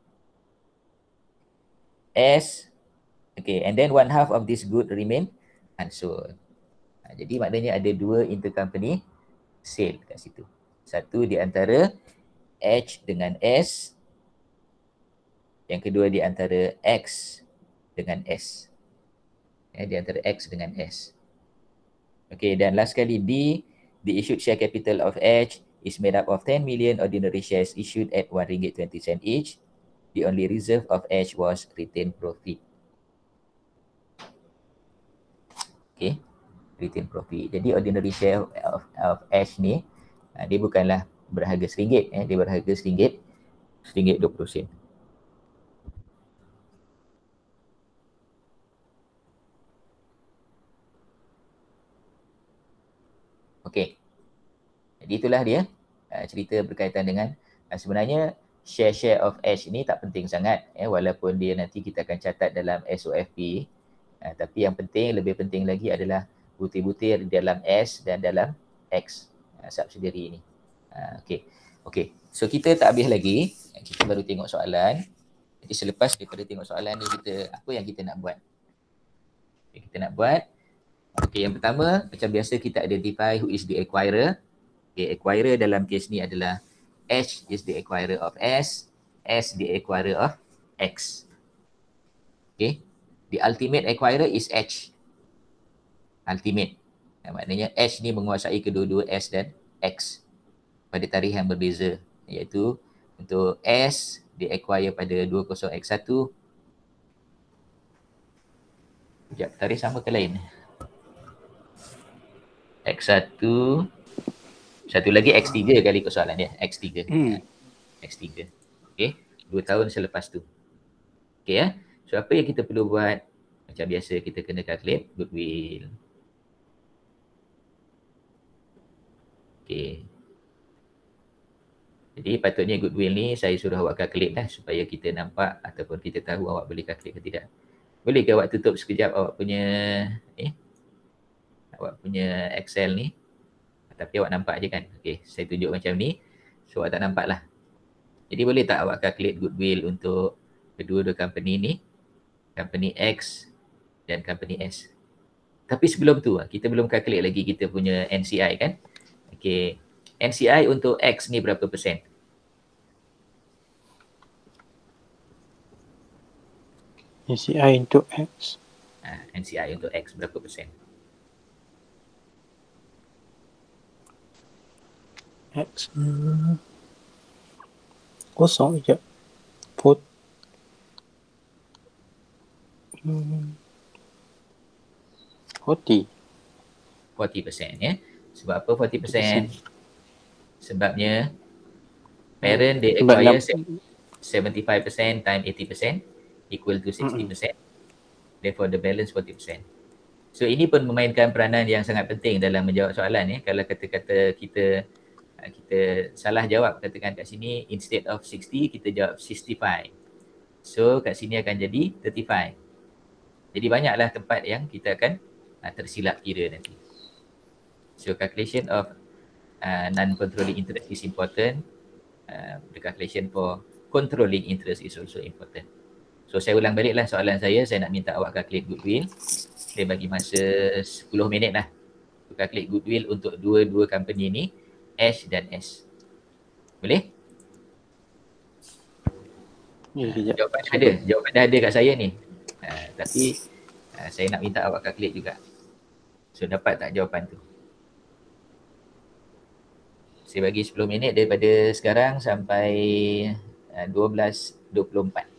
S, okay, and then one half of this good remain unsold. Jadi maknanya ada dua intercompany sale kat situ. Satu di antara H dengan S. Yang kedua di antara X dengan S. Di antara X dengan S. Okay, dan last sekali D, the issued share capital of H is made up of 10 million ordinary shares issued at RM1.20 each. The only reserve of H was retained profit. Okay, retained profit. Jadi ordinary share of H ni, dia bukanlah berharga RM1, dia berharga RM1.20. Okay, jadi itulah dia cerita berkaitan dengan sebenarnya share of H ni tak penting sangat, walaupun dia nanti kita akan catat dalam SOFP, tapi yang penting, lebih penting lagi adalah butir-butir dalam S dan dalam X subsidiary ni. Okay, so kita tak habis lagi, kita baru tengok soalan. Jadi selepas daripada tengok soalan ni, apa yang kita nak buat? Okay, yang pertama, macam biasa kita identify who is the acquirer. Okay, acquirer dalam kes ni adalah H is the acquirer of S the acquirer of X. Okay, the ultimate acquirer is H. Ultimate. Maknanya H ni menguasai kedua-dua S dan X pada tarikh yang berbeza. Iaitu untuk S, dia acquire pada 20X1. Sekejap, tarikh sama ke lain? X1, satu lagi X3 kali soalan dia, X3. X3. Okay, 2 tahun selepas tu. Okay, so apa yang kita perlu buat? Macam biasa kita kena calculate goodwill. Okay. Jadi patutnya goodwill ni saya suruh awak calculate lah supaya kita nampak ataupun kita tahu awak boleh calculate ke tidak. Boleh ke awak tutup sekejap awak punya Excel ni? Tapi awak nampak je kan? Okay, saya tunjuk macam ni. So awak tak nampak lah. Jadi boleh tak awak calculate goodwill untuk kedua-dua company ni? Company X dan company S. Tapi sebelum tu, kita belum calculate lagi kita punya NCI kan? Okay, NCI untuk X ni berapa persen? NCI untuk X. NCI untuk X berapa persen? X. Kosong je. 40%. Sebab apa 40%? Sebabnya parent they acquire 75% times 80% equal to 60%. Therefore the balance 40%. So ini pun memainkan peranan yang sangat penting dalam menjawab soalan. Kalau kata-kata kita salah jawab, katakan kat sini instead of 60 kita jawab 65. So kat sini akan jadi 35. Jadi banyaklah tempat yang kita akan tersilap kira nanti. So calculation of non-controlling interest is important. The calculation for controlling interest is also important. So saya ulang baliklah soalan saya nak minta awak calculate goodwill. Saya bagi masa 10 minit lah untuk calculate goodwill untuk dua-dua company ni, H dan S. Boleh? Jawapan dah ada kat saya ni. Tapi Saya nak minta awak calculate juga. So dapat tak jawapan tu? Saya bagi 10 minit daripada sekarang sampai 12.24.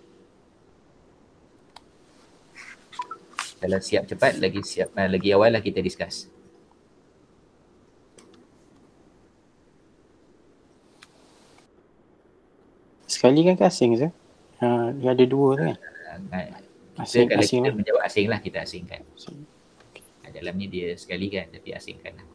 Kalau siap cepat, lagi awal lah kita discuss. Sekali kan ke asing je? Dia ada dua tu kan? Kalau Asing kita lah. menjawab asing lah, kita asingkan. Asing. Dalam ni dia sekali kan, tapi asingkan lah.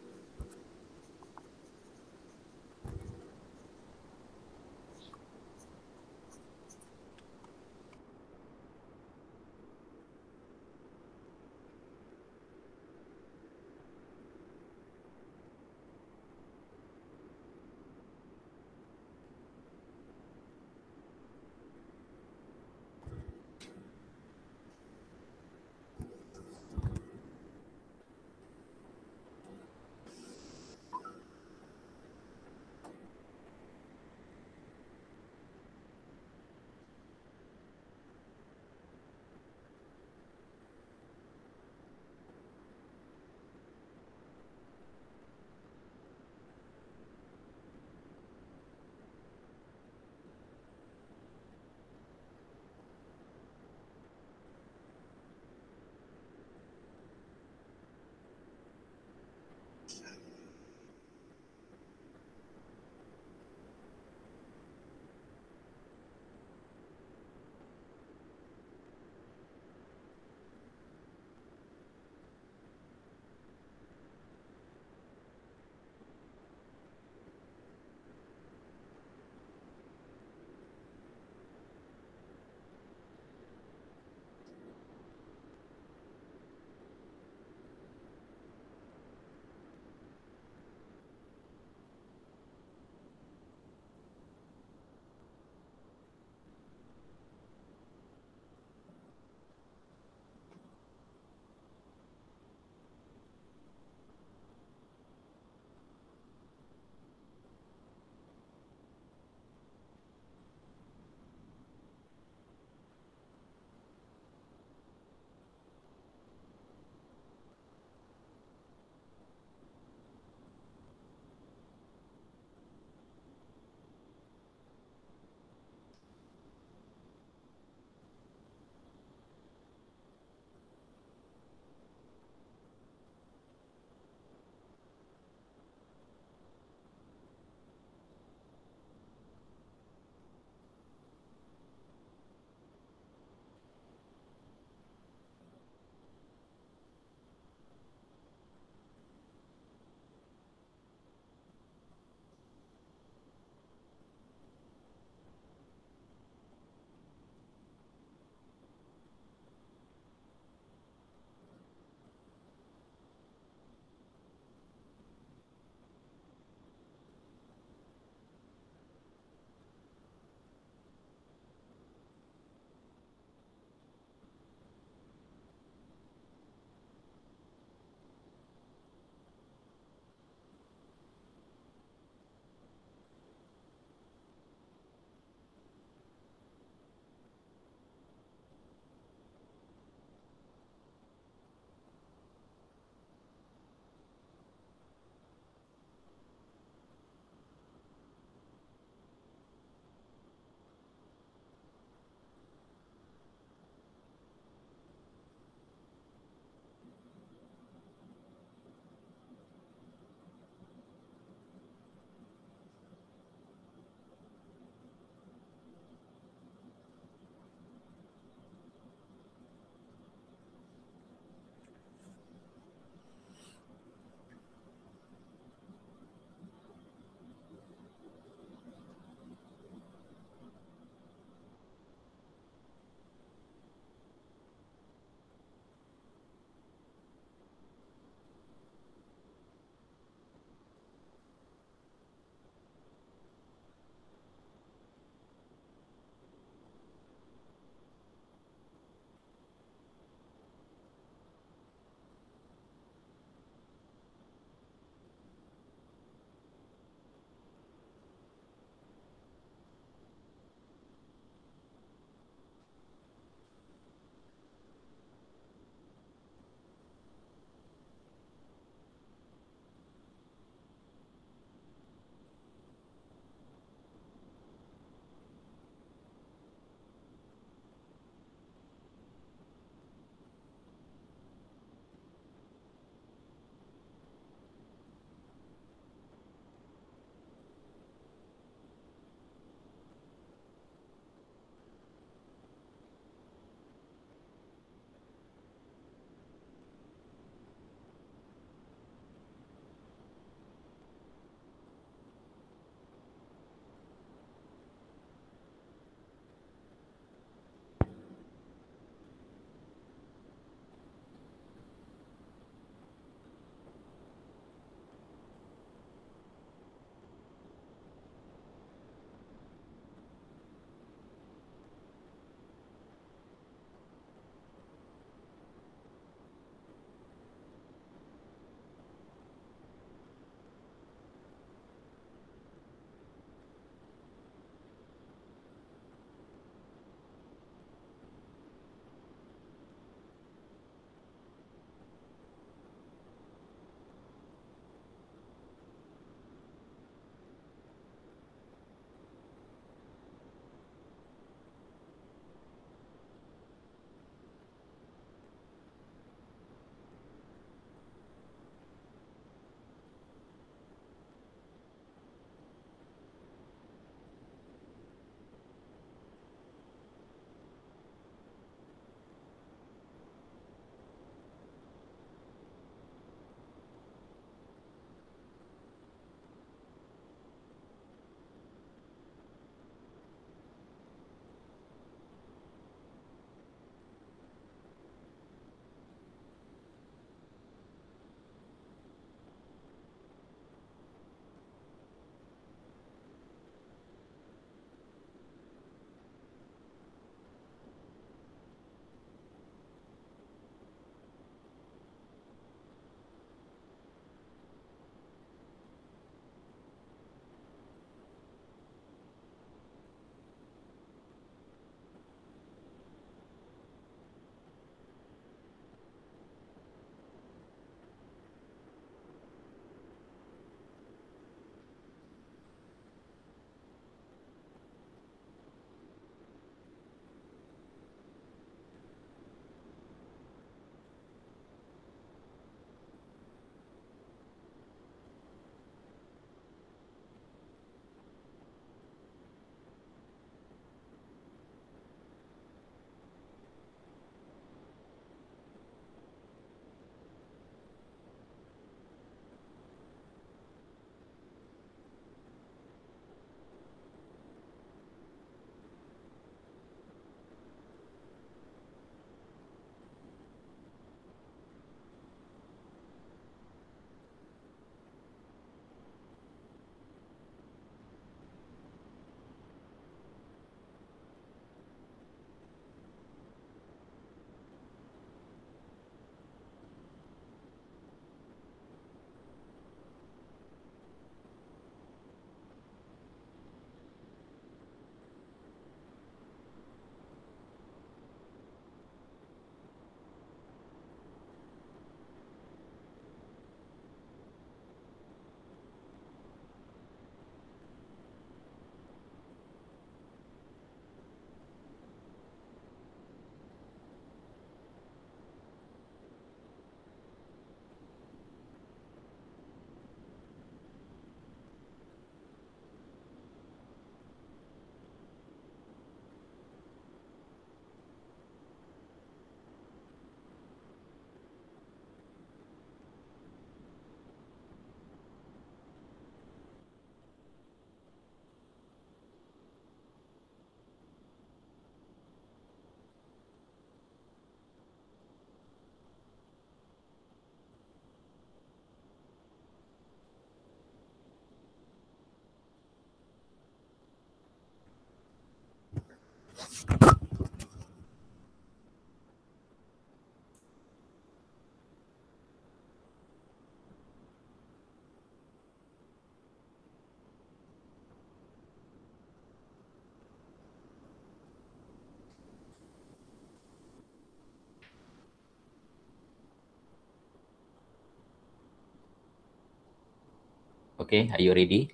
Okay, are you ready?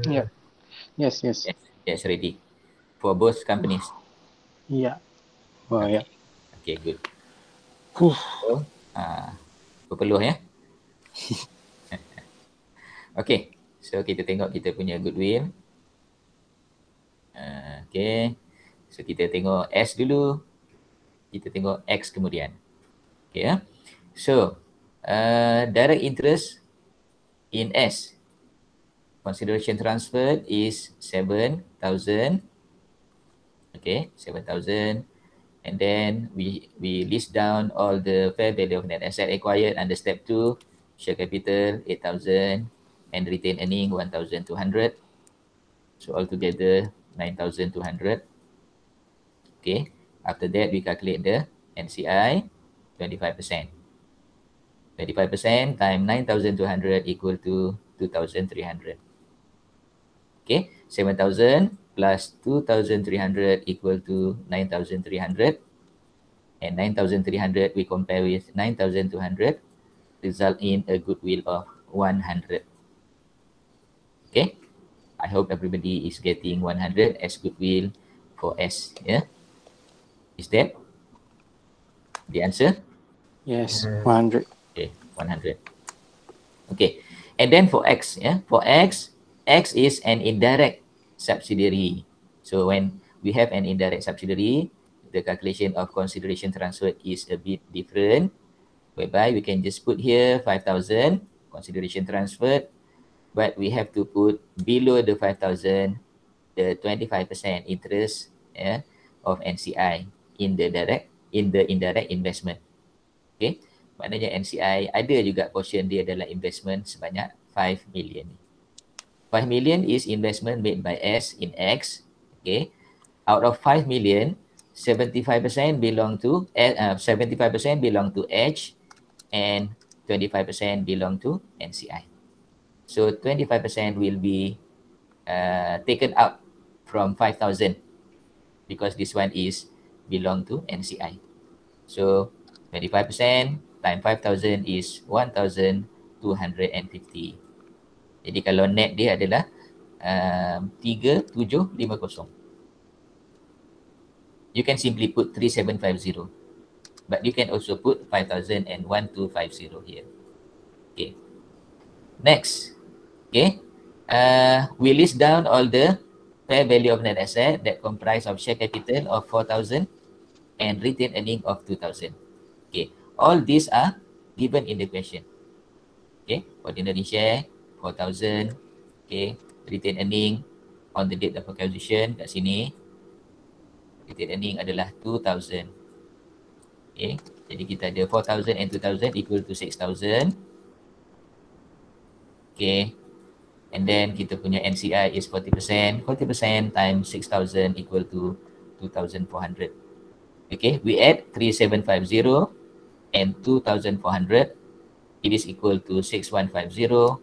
Yeah. Yes. Yes, ready. For both companies. Yeah. Oh, yeah. Okay, good. Huh. So, berpeluh ya. Okay, so kita tengok kita punya goodwill. Okay, so kita tengok S dulu. Kita tengok X kemudian. Okay ya. So, direct interest in S. Consideration transferred is 7,000. Okay, 7,000. And then we list down all the fair value of net asset acquired under step 2, share capital 8,000 and retained earning 1,200. So altogether 9,200. Okay, after that we calculate the NCI 25%. 25% times 9,200 equal to 2,300. Okay, 7,000 plus 2,300 equal to 9,300. And 9,300 we compare with 9,200 result in a goodwill of 100. Okay, I hope everybody is getting 100 as goodwill for S. Yeah, is that the answer? Yes. 100. Okay, 100. Okay, and then for X, yeah, for X is an indirect subsidiary. So when we have an indirect subsidiary, the calculation of consideration transferred is a bit different, whereby we can just put here 5,000 consideration transferred, but we have to put below the 5,000 the 25% interest, yeah, of NCI in the indirect investment. Okay, maknanya NCI ada juga portion dia adalah investment sebanyak 5 million. 5 million is investment made by S in X. Okay, out of 5 million, 75% belong to 75% belong to H and 25% belong to NCI. So 25% will be taken out from 5,000 because this one is belong to NCI. So 25% times 5,000 is 1,250. Jadi kalau net dia adalah 3,750. You can simply put 3,750. But you can also put 5,000 and 1,250 here. Okay. Next. Okay. We list down all the fair value of net asset that comprise of share capital of 4,000 and retained earning of 2,000. Okay. All these are given in the question. Okay. Ordinary share 4,000. Okay. Retained earning on the date of acquisition kat sini. Retained earning adalah 2,000. Okay. Jadi kita ada 4,000 and 2,000 equal to 6,000. Okay. And then kita punya NCI is 40%. 40% times 6,000 equal to 2,400. Okay. We add 3,750 and 2,400. It is equal to 6,150.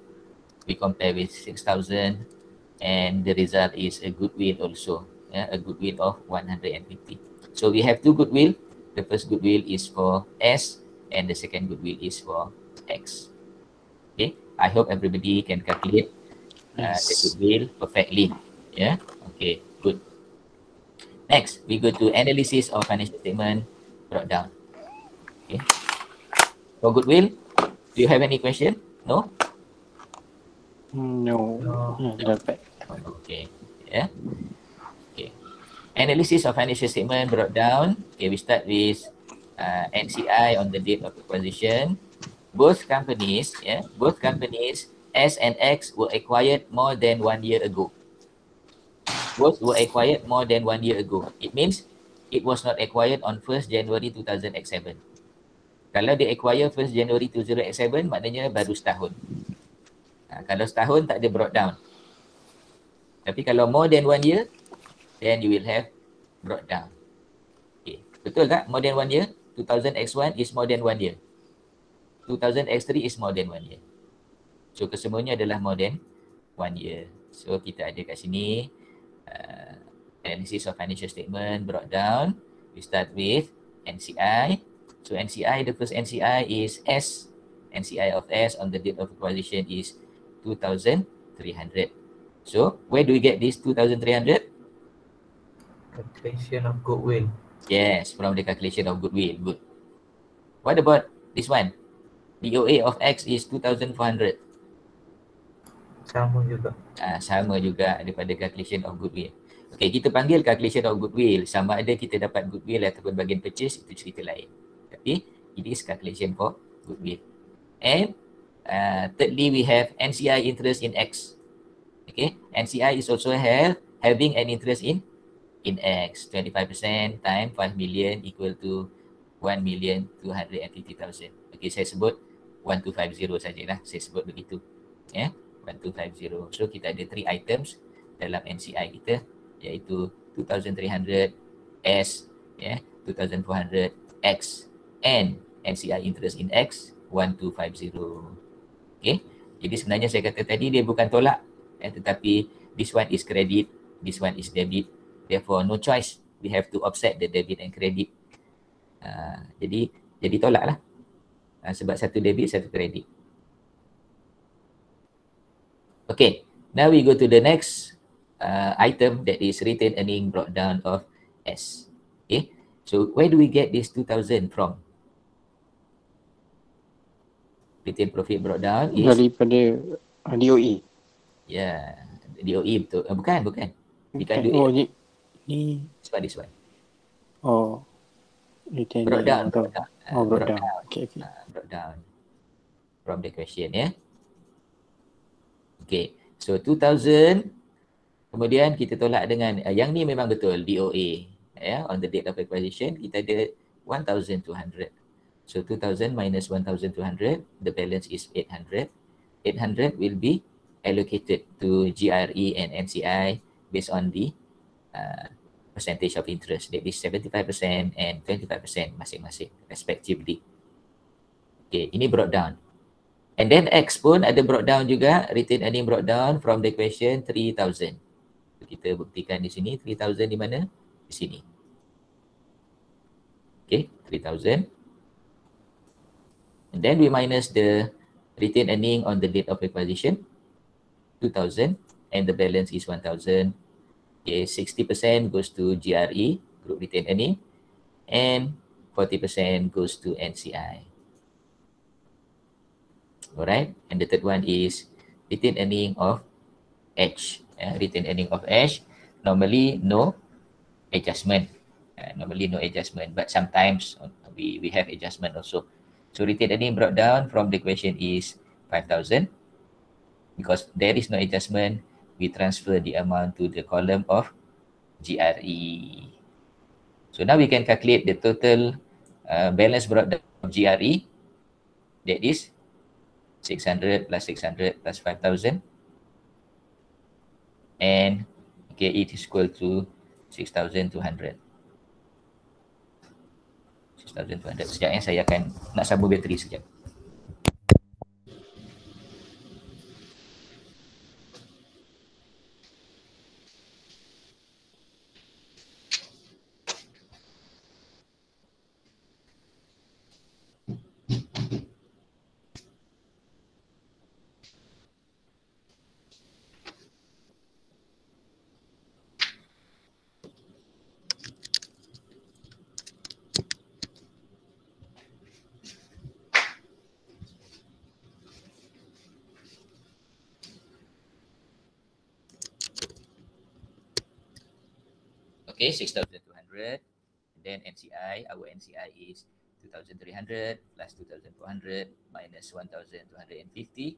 We compare with 6,000 and the result is a goodwill also. Yeah, a goodwill of 150. So we have two goodwill. The first goodwill is for S and the second goodwill is for X. Okay, I hope everybody can calculate the goodwill perfectly. Yeah, okay, good. Next, we go to analysis of financial statement brought down. Okay, for goodwill, do you have any question? No? No. Okay, yeah. Okay. Analysis of financial statement brought down. Okay, we start with NCI on the date of acquisition. Both companies, S and X were acquired more than 1 year ago. Both were acquired more than 1 year ago. It means it was not acquired on 1st January 2007. Kalau dia acquire 1st January 2007, maknanya baru setahun. Kalau setahun tak ada brought down. Tapi kalau more than 1 year, then you will have brought down. Okay. Betul tak? More than 1 year? 2000X1 is more than 1 year. 2000X3 is more than 1 year. So kesemuanya adalah more than 1 year. So kita ada kat sini analysis of financial statement brought down. We start with NCI. So NCI, the first NCI is S. NCI of S on the date of acquisition is 2,300. So where do we get this 2,300? Calculation of goodwill. Yes, from the calculation of goodwill. Good. What about this one? DOA of X is 2,400. Sama juga. Sama juga daripada calculation of goodwill. Okay, kita panggil calculation of goodwill. Sama ada kita dapat goodwill ataupun bagian purchase, itu cerita lain. Tapi it is calculation for goodwill. And thirdly, we have NCI interest in X. Okay, NCI is also having an interest in X. 25% times 5 million equal to 1,250,000. Okay, saya sebut 1250 sajalah. Saya sebut begitu. Ya, 1250. So kita ada 3 items dalam NCI kita, iaitu 2,300 S, 2,400 X, and NCI interest in X 1250. Okay, jadi sebenarnya saya kata tadi dia bukan tolak, tetapi this one is credit, this one is debit. Therefore no choice, we have to offset the debit and credit. Jadi tolak lah, sebab satu debit satu kredit. Okay, now we go to the next item, that is retained earning brought down of S. Okay, so where do we get this 2,000 from? Retained profit brought down is daripada DOE. Ya, DOE betul. Bukan. Bukan DOE. Oh, ni Sebab this one. Oh, retained Brought down. brought down. Okay. Brought down from the question, ya. Okay, so 2,000. Kemudian kita tolak dengan yang ni memang betul, DOA. On the date of acquisition, kita ada 1,200. So 2,000 minus 1,200, the balance is 800. 800 will be allocated to GRE and NCI based on the percentage of interest. That is 75% and 25% masing-masing respectively. Okay, ini brought down. And then X pun ada brought down juga, retained earning brought down from the equation 3,000. So, kita buktikan di sini 3,000 di mana? Di sini. Okay, 3,000. And then we minus the retained earning on the date of acquisition, 2,000, and the balance is 1,000. Okay, 60% goes to GRE, group retained earning, and 40% goes to NCI. Alright, and the third one is retained earning of H. Retained earning of H, normally no adjustment. But sometimes we have adjustment also. So retained earning brought down from the equation is 5,000. Because there is no adjustment, we transfer the amount to the column of GRE. So now we can calculate the total balance brought down of GRE. That is 600 plus 600 plus 5,000. And okay, it is equal to 6,200. 6,200. Sekejap saya akan nak sambung bateri sekejap. Okay, 6,200. Then NCI, our NCI is 2,300 plus 2,400 minus 1,250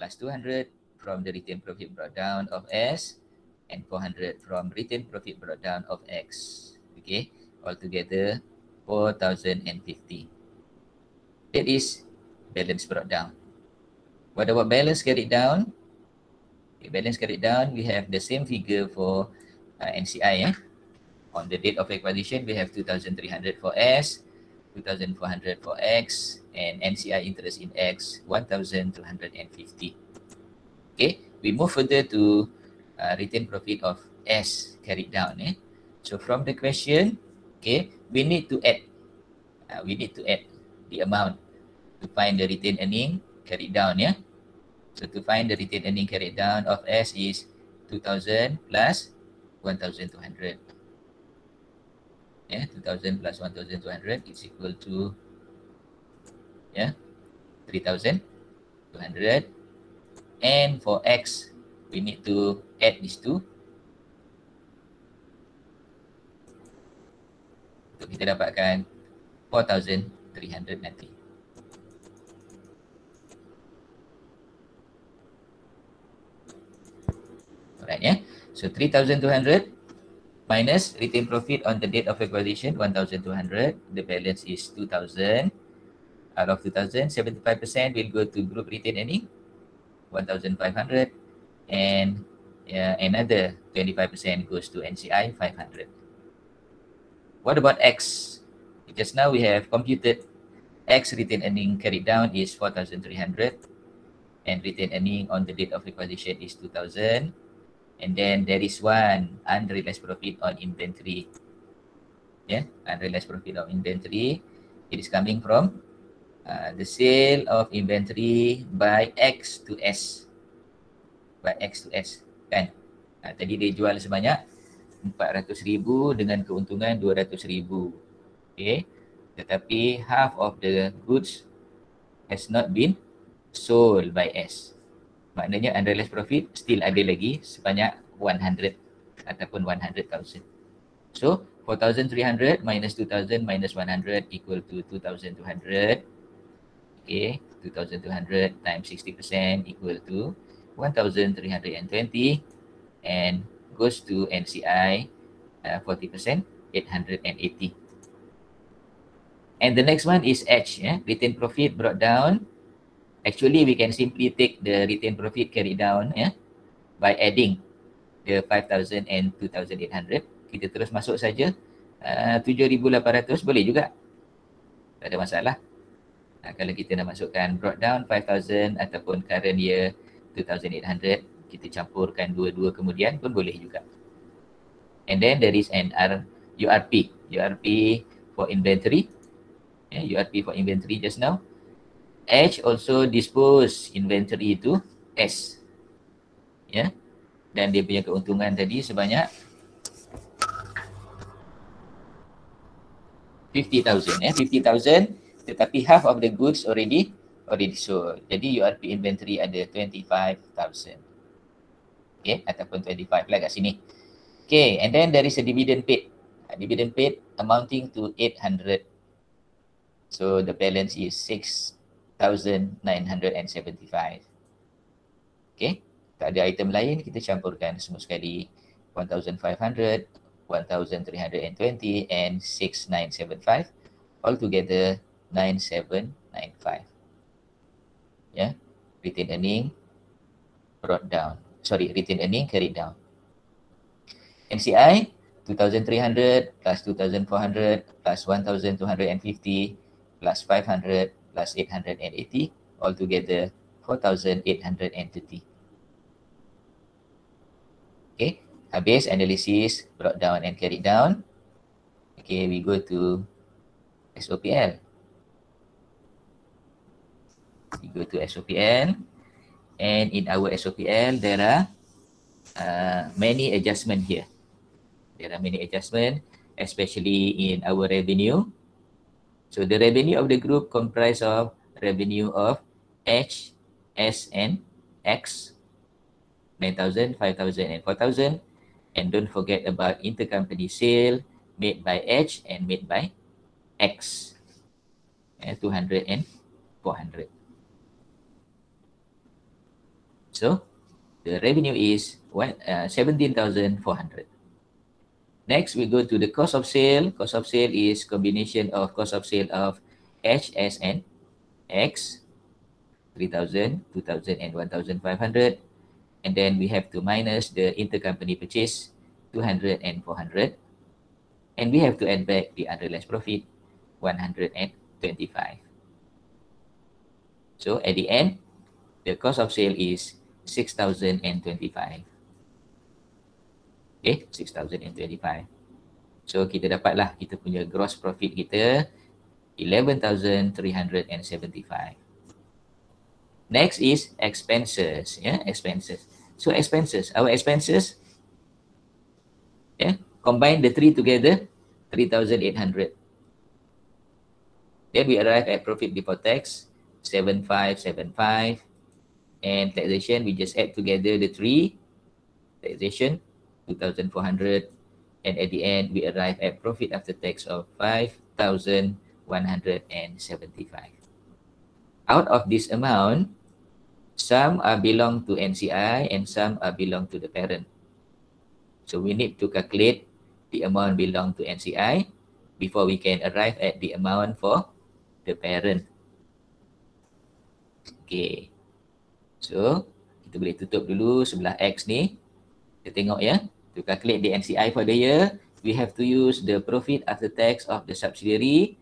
plus 200 from the retained profit brought down of S and 400 from retained profit brought down of X. Okay, altogether 4,050. That is balance brought down. What about balance carried down? Okay, balance carried down, we have the same figure for NCI. On the date of acquisition, we have 2,300 for S, 2,400 for X, and NCI interest in X, 1,250. Okay, we move further to retained profit of S carried down. So from the question, okay, we need to add We need to add the amount to find the retained earning carried down, ya. So to find the retained earning carried down of S is 2000 plus 1200. Yeah, 2000 plus 1200 is equal to 3200. And for X, we need to add these two. Untuk kita dapatkan 4300 nanti. Alright, yeah. So 3200 minus retained profit on the date of acquisition 1200. The balance is 2000. Out of 2000, 75% will go to group retained earning 1500, and another 25% goes to NCI 500. What about X? Just now we have computed X retained earning carried down is 4300, and retained earning on the date of acquisition is 2000. And then there is one unrealized profit on inventory. Yeah, unrealized profit on inventory. It is coming from the sale of inventory by X to S. By X to S, kan? Tadi dia jual sebanyak 400,000 dengan keuntungan 200,000. Okay. Tetapi half of the goods has not been sold by S. Maknanya unrealized profit still ada lagi sebanyak 100 ataupun 100,000. So 4,300 minus 2,000 minus 100 equal to 2,200. Okay, 2,200 times 60% equal to 1,320, and goes to NCI 40%, 880. And the next one is H, retained profit brought down. Actually, we can simply take the retained profit carried down by adding the 5,000 and 2,800. Kita terus masuk saja 7,800 boleh juga. Tak ada masalah. Kalau kita nak masukkan brought down 5,000 ataupun current year 2,800, kita campurkan dua-dua kemudian pun boleh juga. And then there is an URP for inventory. URP for inventory just now. H also dispose inventory to S. Dan dia punya keuntungan tadi sebanyak 50,000. 50,000, tetapi half of the goods already sold. Jadi URP inventory ada 25,000. Okay, ataupun 25 lah kat sini. Okay, and then there is a dividend paid. Dividend paid amounting to 800. So the balance is 6,975. Okay, tak ada item lain, kita campurkan semua sekali 1,500, 1,320 and 6,975. Altogether 9,795. Retained earning brought down. Retained earning carried down. NCI 2,300 plus 2,400 plus 1,250 plus 500 plus 880, altogether 4,830. Okay, habis analysis brought down and carried down. Okay, we go to SOPL. We go to SOPL, and in our SOPL there are many adjustments here. There are many adjustments, especially in our revenue. So the revenue of the group comprise of revenue of H, S, and X, 9,000, 5,000, and 4,000. And don't forget about intercompany sale made by H and made by X, 200 and 400. So the revenue is 17,400. Next, we go to the cost of sale. Cost of sale is combination of cost of sale of H, S, and X, 3,000, 2,000, and 1,500. And then we have to minus the intercompany purchase, 200 and 400. And we have to add back the unrealized profit, 125. So at the end, the cost of sale is 6,025. Okay, 6,025. So kita dapatlah kita punya gross profit kita 11,375. Next is expenses, expenses. So expenses, our expenses, combine the three together, 3,800. Then we arrive at profit before tax, 7,575. And taxation, we just add together the three. Taxation, 2,400. And at the end, we arrive at profit after tax of 5,175. Out of this amount, some are belong to NCI and some are belong to the parent. So we need to calculate the amount belong to NCI before we can arrive at the amount for the parent. Okay. So, kita boleh tutup dulu sebelah X ni. Kita tengok ya. To calculate the NCI for the year, we have to use the profit after tax of the subsidiary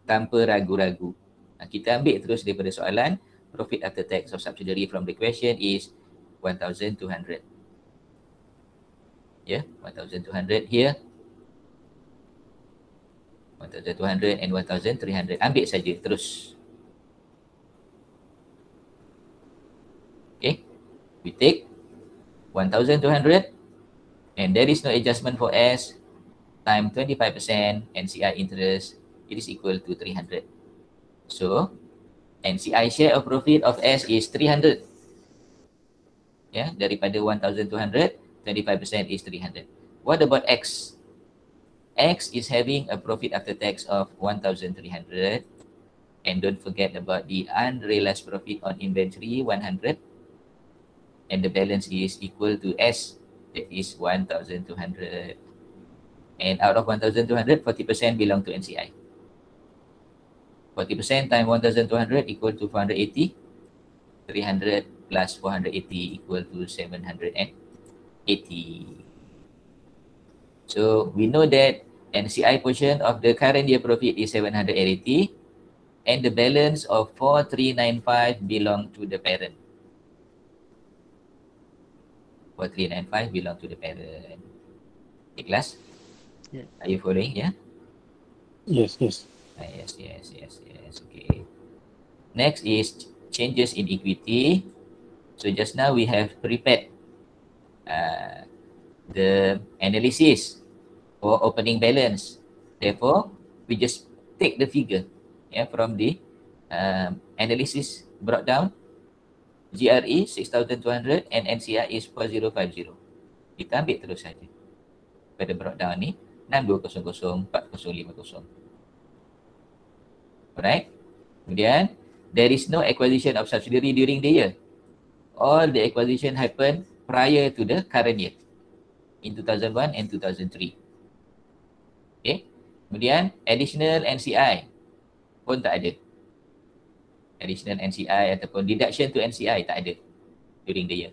tanpa ragu-ragu. Kita ambil terus daripada soalan, profit after tax of subsidiary from the question is 1,200. 1,200 here. 1,200 and 1,300. Ambil saja terus. Okay. We take 1,200 and there is no adjustment for S time 25% NCI interest. It is equal to 300. So, NCI share of profit of S is 300. Daripada 1,200, 25% is 300. What about X? X is having a profit after tax of 1,300. And don't forget about the unrealized profit on inventory, 100. And the balance is equal to S, that is 1,200. And out of 1,200, 40% belong to NCI. 40% times 1,200 equal to 480. 300 plus 480 equal to 780. So we know that NCI portion of the current year profit is 780 and the balance of 4,395 belong to the parent. 4,395 belong to the parent. Okay, class? Yeah. Are you following? Yeah? Yes. Yes. Okay. Next is changes in equity. So just now we have prepared the analysis for opening balance. Therefore, we just take the figure from the analysis brought down. GRE 6,200 and NCI is 4,050. Kita ambil terus saja. Pada brought down ni 6,200, 4,050. Alright. Kemudian, there is no acquisition of subsidiary during the year. All the acquisition happened prior to the current year in 2001 and 2003. Okay. Kemudian, additional NCI pun tak ada. Additional NCI ataupun deduction to NCI tak ada during the year.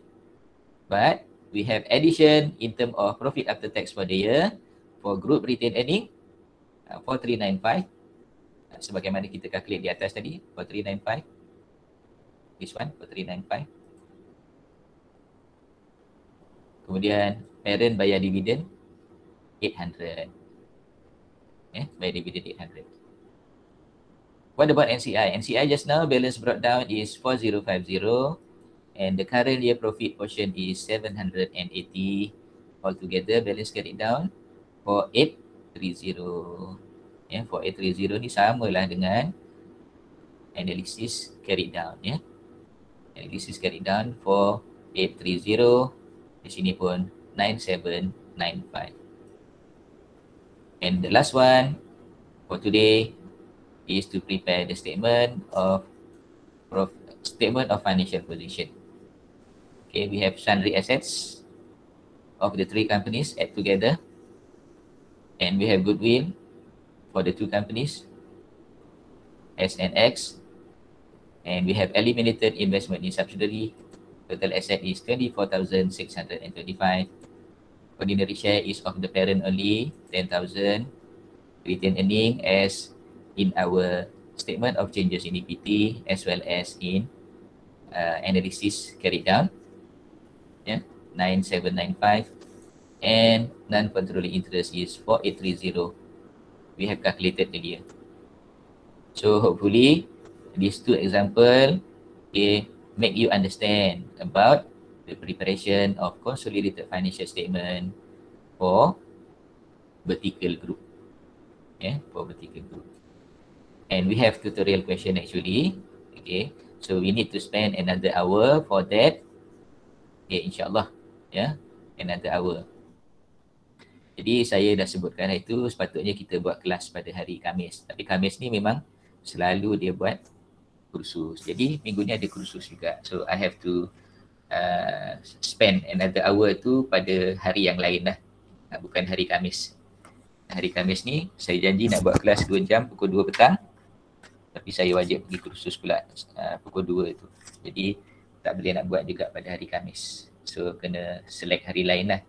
But we have addition in term of profit after tax for the year for group retained earning 4,395. Sebagaimana kita calculate di atas tadi, 4,395. This one, 4,395. Kemudian parent bayar dividen 800. Bayar dividen 800. What about NCI? NCI just now balance brought down is 4,050 and the current year profit portion is 780. Altogether balance carried down 4,830. 4,830 ni samalah dengan analysis carried down. Analysis carried down 4,830. Di sini pun 9,795. And the last one for today is to prepare the statement of financial position. Okay, we have sundry assets of the three companies add together, and we have goodwill for the two companies, S and X, and we have eliminated investment in subsidiary. Total asset is 24,625. Ordinary share is of the parent only, 10,000. Retained earning as in our statement of changes in equity as well as in analysis carried down, 9,795, and non-controlling interest is 4,830. We have calculated earlier. So hopefully these two example make you understand about the preparation of consolidated financial statement for vertical group. For vertical group. And we have tutorial question actually. Okay, so we need to spend another hour for that. Okay, insyaAllah. Another hour. Jadi saya dah sebutkan itu sepatutnya kita buat kelas pada hari Khamis. Tapi Khamis ni memang selalu dia buat kursus. Jadi minggu ni ada kursus juga. So I have to spend another hour tu pada hari yang lain lah. Bukan hari Khamis. Hari Khamis ni saya janji nak buat kelas 2 jam pukul 2 petang. Tapi saya wajib pergi kursus pula pukul 2 tu. Jadi tak boleh nak buat juga pada hari Khamis. So kena select hari lain lah.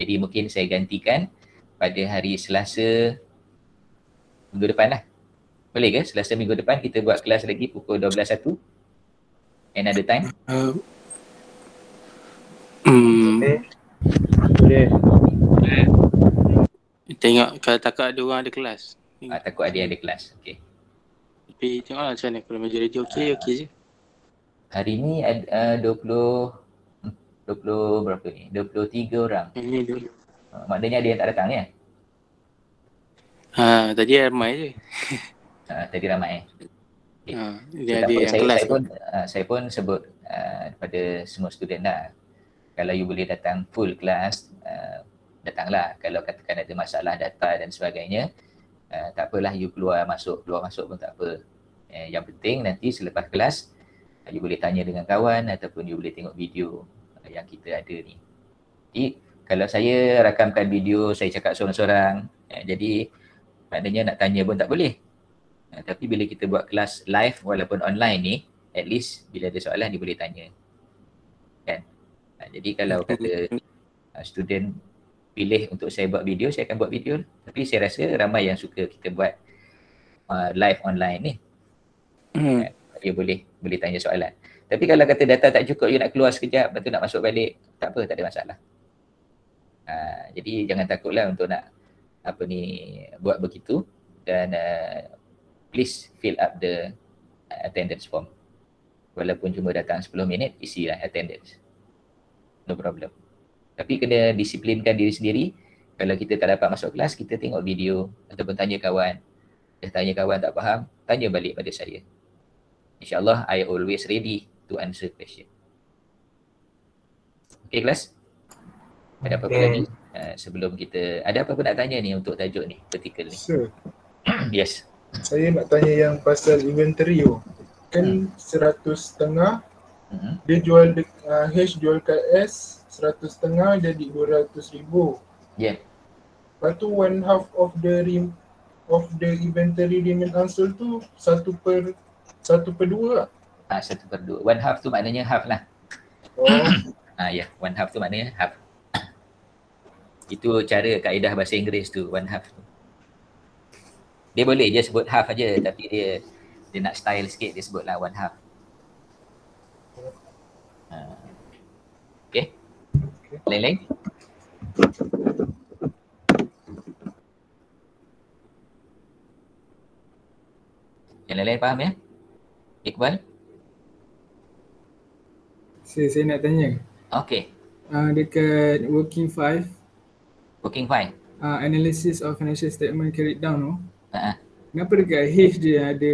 Jadi mungkin saya gantikan pada hari Selasa minggu depan lah. Boleh ke? Selasa minggu depan kita buat kelas lagi pukul 12.1. Another time? Boleh. Tengok kalau takut ada orang ada kelas. Takut ada kelas. Okay. Tapi tengoklah macam mana. Kalau majoriti okey je. Hari ni ada 20 berapa ni? 23 orang. Ini dulu. Maknanya ada yang tak datang ya? Tadi ramai je. Tadi ramai. Okay. Dia ada yang kelas. Saya pun sebut pada semua student lah. Kalau you boleh datang full kelas, datanglah. Kalau katakan ada masalah data dan sebagainya, tak apalah you keluar masuk pun tak apa. Yang penting nanti selepas kelas, you boleh tanya dengan kawan ataupun you boleh tengok video yang kita ada ni. Jadi kalau saya rakamkan video, saya cakap sorang-sorang, jadi maknanya nak tanya pun tak boleh. Tapi bila kita buat kelas live walaupun online ni, at least bila ada soalan dia boleh tanya. Kan? Jadi kalau kata student pilih untuk saya buat video, saya akan buat video. Tapi saya rasa ramai yang suka kita buat live online ni. Dia boleh tanya soalan. Tapi kalau kata data tak cukup, you nak keluar sekejap, lepas tu nak masuk balik, tak apa, tak ada masalah. Jadi jangan takutlah untuk nak buat begitu. Dan please fill up the attendance form. Walaupun cuma datang 10 minit, isilah attendance. No problem. Tapi kena disiplinkan diri sendiri. Kalau kita tak dapat masuk kelas, kita tengok video ataupun tanya kawan. Tanya kawan tak faham, tanya balik pada saya. InsyaAllah, I always ready to answer question. Okay, kelas? Ada apa-apa lagi? Sebelum kita, ada apa-apa nak tanya ni untuk tajuk ni, vertical ni? Sir, Yes. saya nak tanya yang pasal inventory tu. Kan 100.5, dia jual H jual kat S 100.5 jadi 200,000. Yeah. Lepas tu 1/2 of the inventory remain unsold tu 1/2 lah. 1/2. 1/2 tu maknanya half lah. Ya, 1/2 tu maknanya half. Itu cara kaedah bahasa Inggeris tu, 1/2 tu. Dia boleh je sebut half aja, tapi dia nak style sikit, dia sebutlah 1/2. Okay. Lain-lain? Yang lain-lain faham ya? Iqbal? Saya nak tanya. Okay. Dekat working 5, Working fine. analysis of financial statement carried down tu, Uh-huh. kenapa dekat H dia ada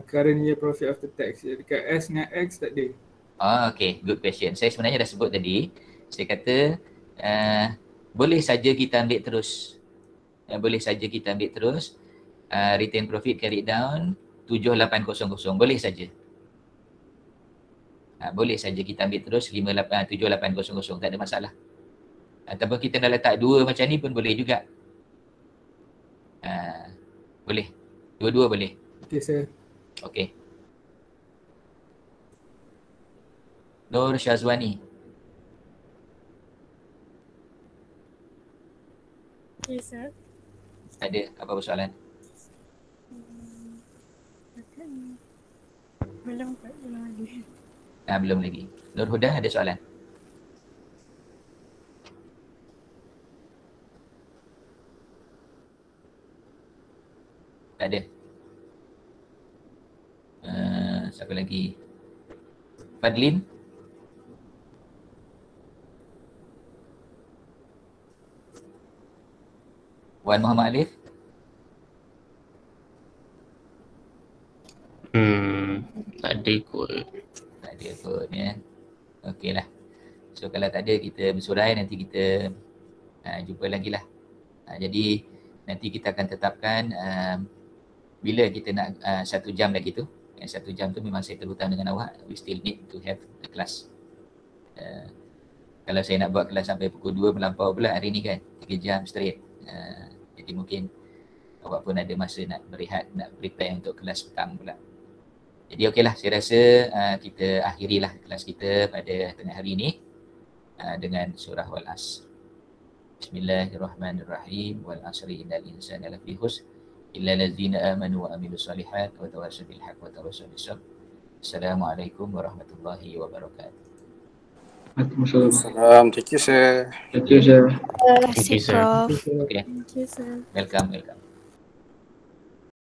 current year profit after tax, dekat S dengan X tak ada? Okay, good question. Saya sebenarnya dah sebut tadi. Saya kata boleh saja kita ambil terus. Return profit carried down 7800. Boleh saja. Boleh saja kita ambil terus 7800, tak ada masalah. Ataupun kita nak letak dua macam ni pun boleh juga. Boleh. Dua-dua boleh. Okay, sir. Okay. Nur Syazwani. Yes, sir. Ada apa-apa soalan? Belum lagi. Belum lagi. Nur Huda ada soalan? Tak ada. Siapa lagi? Fadlin? Wan Muhammad Alif? Tak ada kot. Tak ada kot ya. Okey lah. So kalau tak ada kita bersurai, nanti kita jumpa lagi lah. Jadi nanti kita akan tetapkan bila kita nak 1 jam lagi tu. Yang 1 jam tu memang saya terhutang dengan awak. We still need to have the class. Kalau saya nak buat kelas sampai pukul 2 melampau pula hari ni kan, 3 jam straight. Jadi mungkin awak pun ada masa nak berehat, nak prepare untuk kelas petang pula. Jadi okeylah, saya rasa kita akhirilah kelas kita pada tengah hari ini dengan surah Wal-Asr. Bismillahirrahmanirrahim. Wal asri innal insana lafi khusr illa allazina amanu wa amilus solihat wa tawassaw bil haqq wa tawassaw bis sabr. Assalamualaikum warahmatullahi wabarakatuh. Assalamualaikum. Thank you, sir. Thank you, sir. Terima kasih, Prof. Okay. Thank you, sir. Welcome.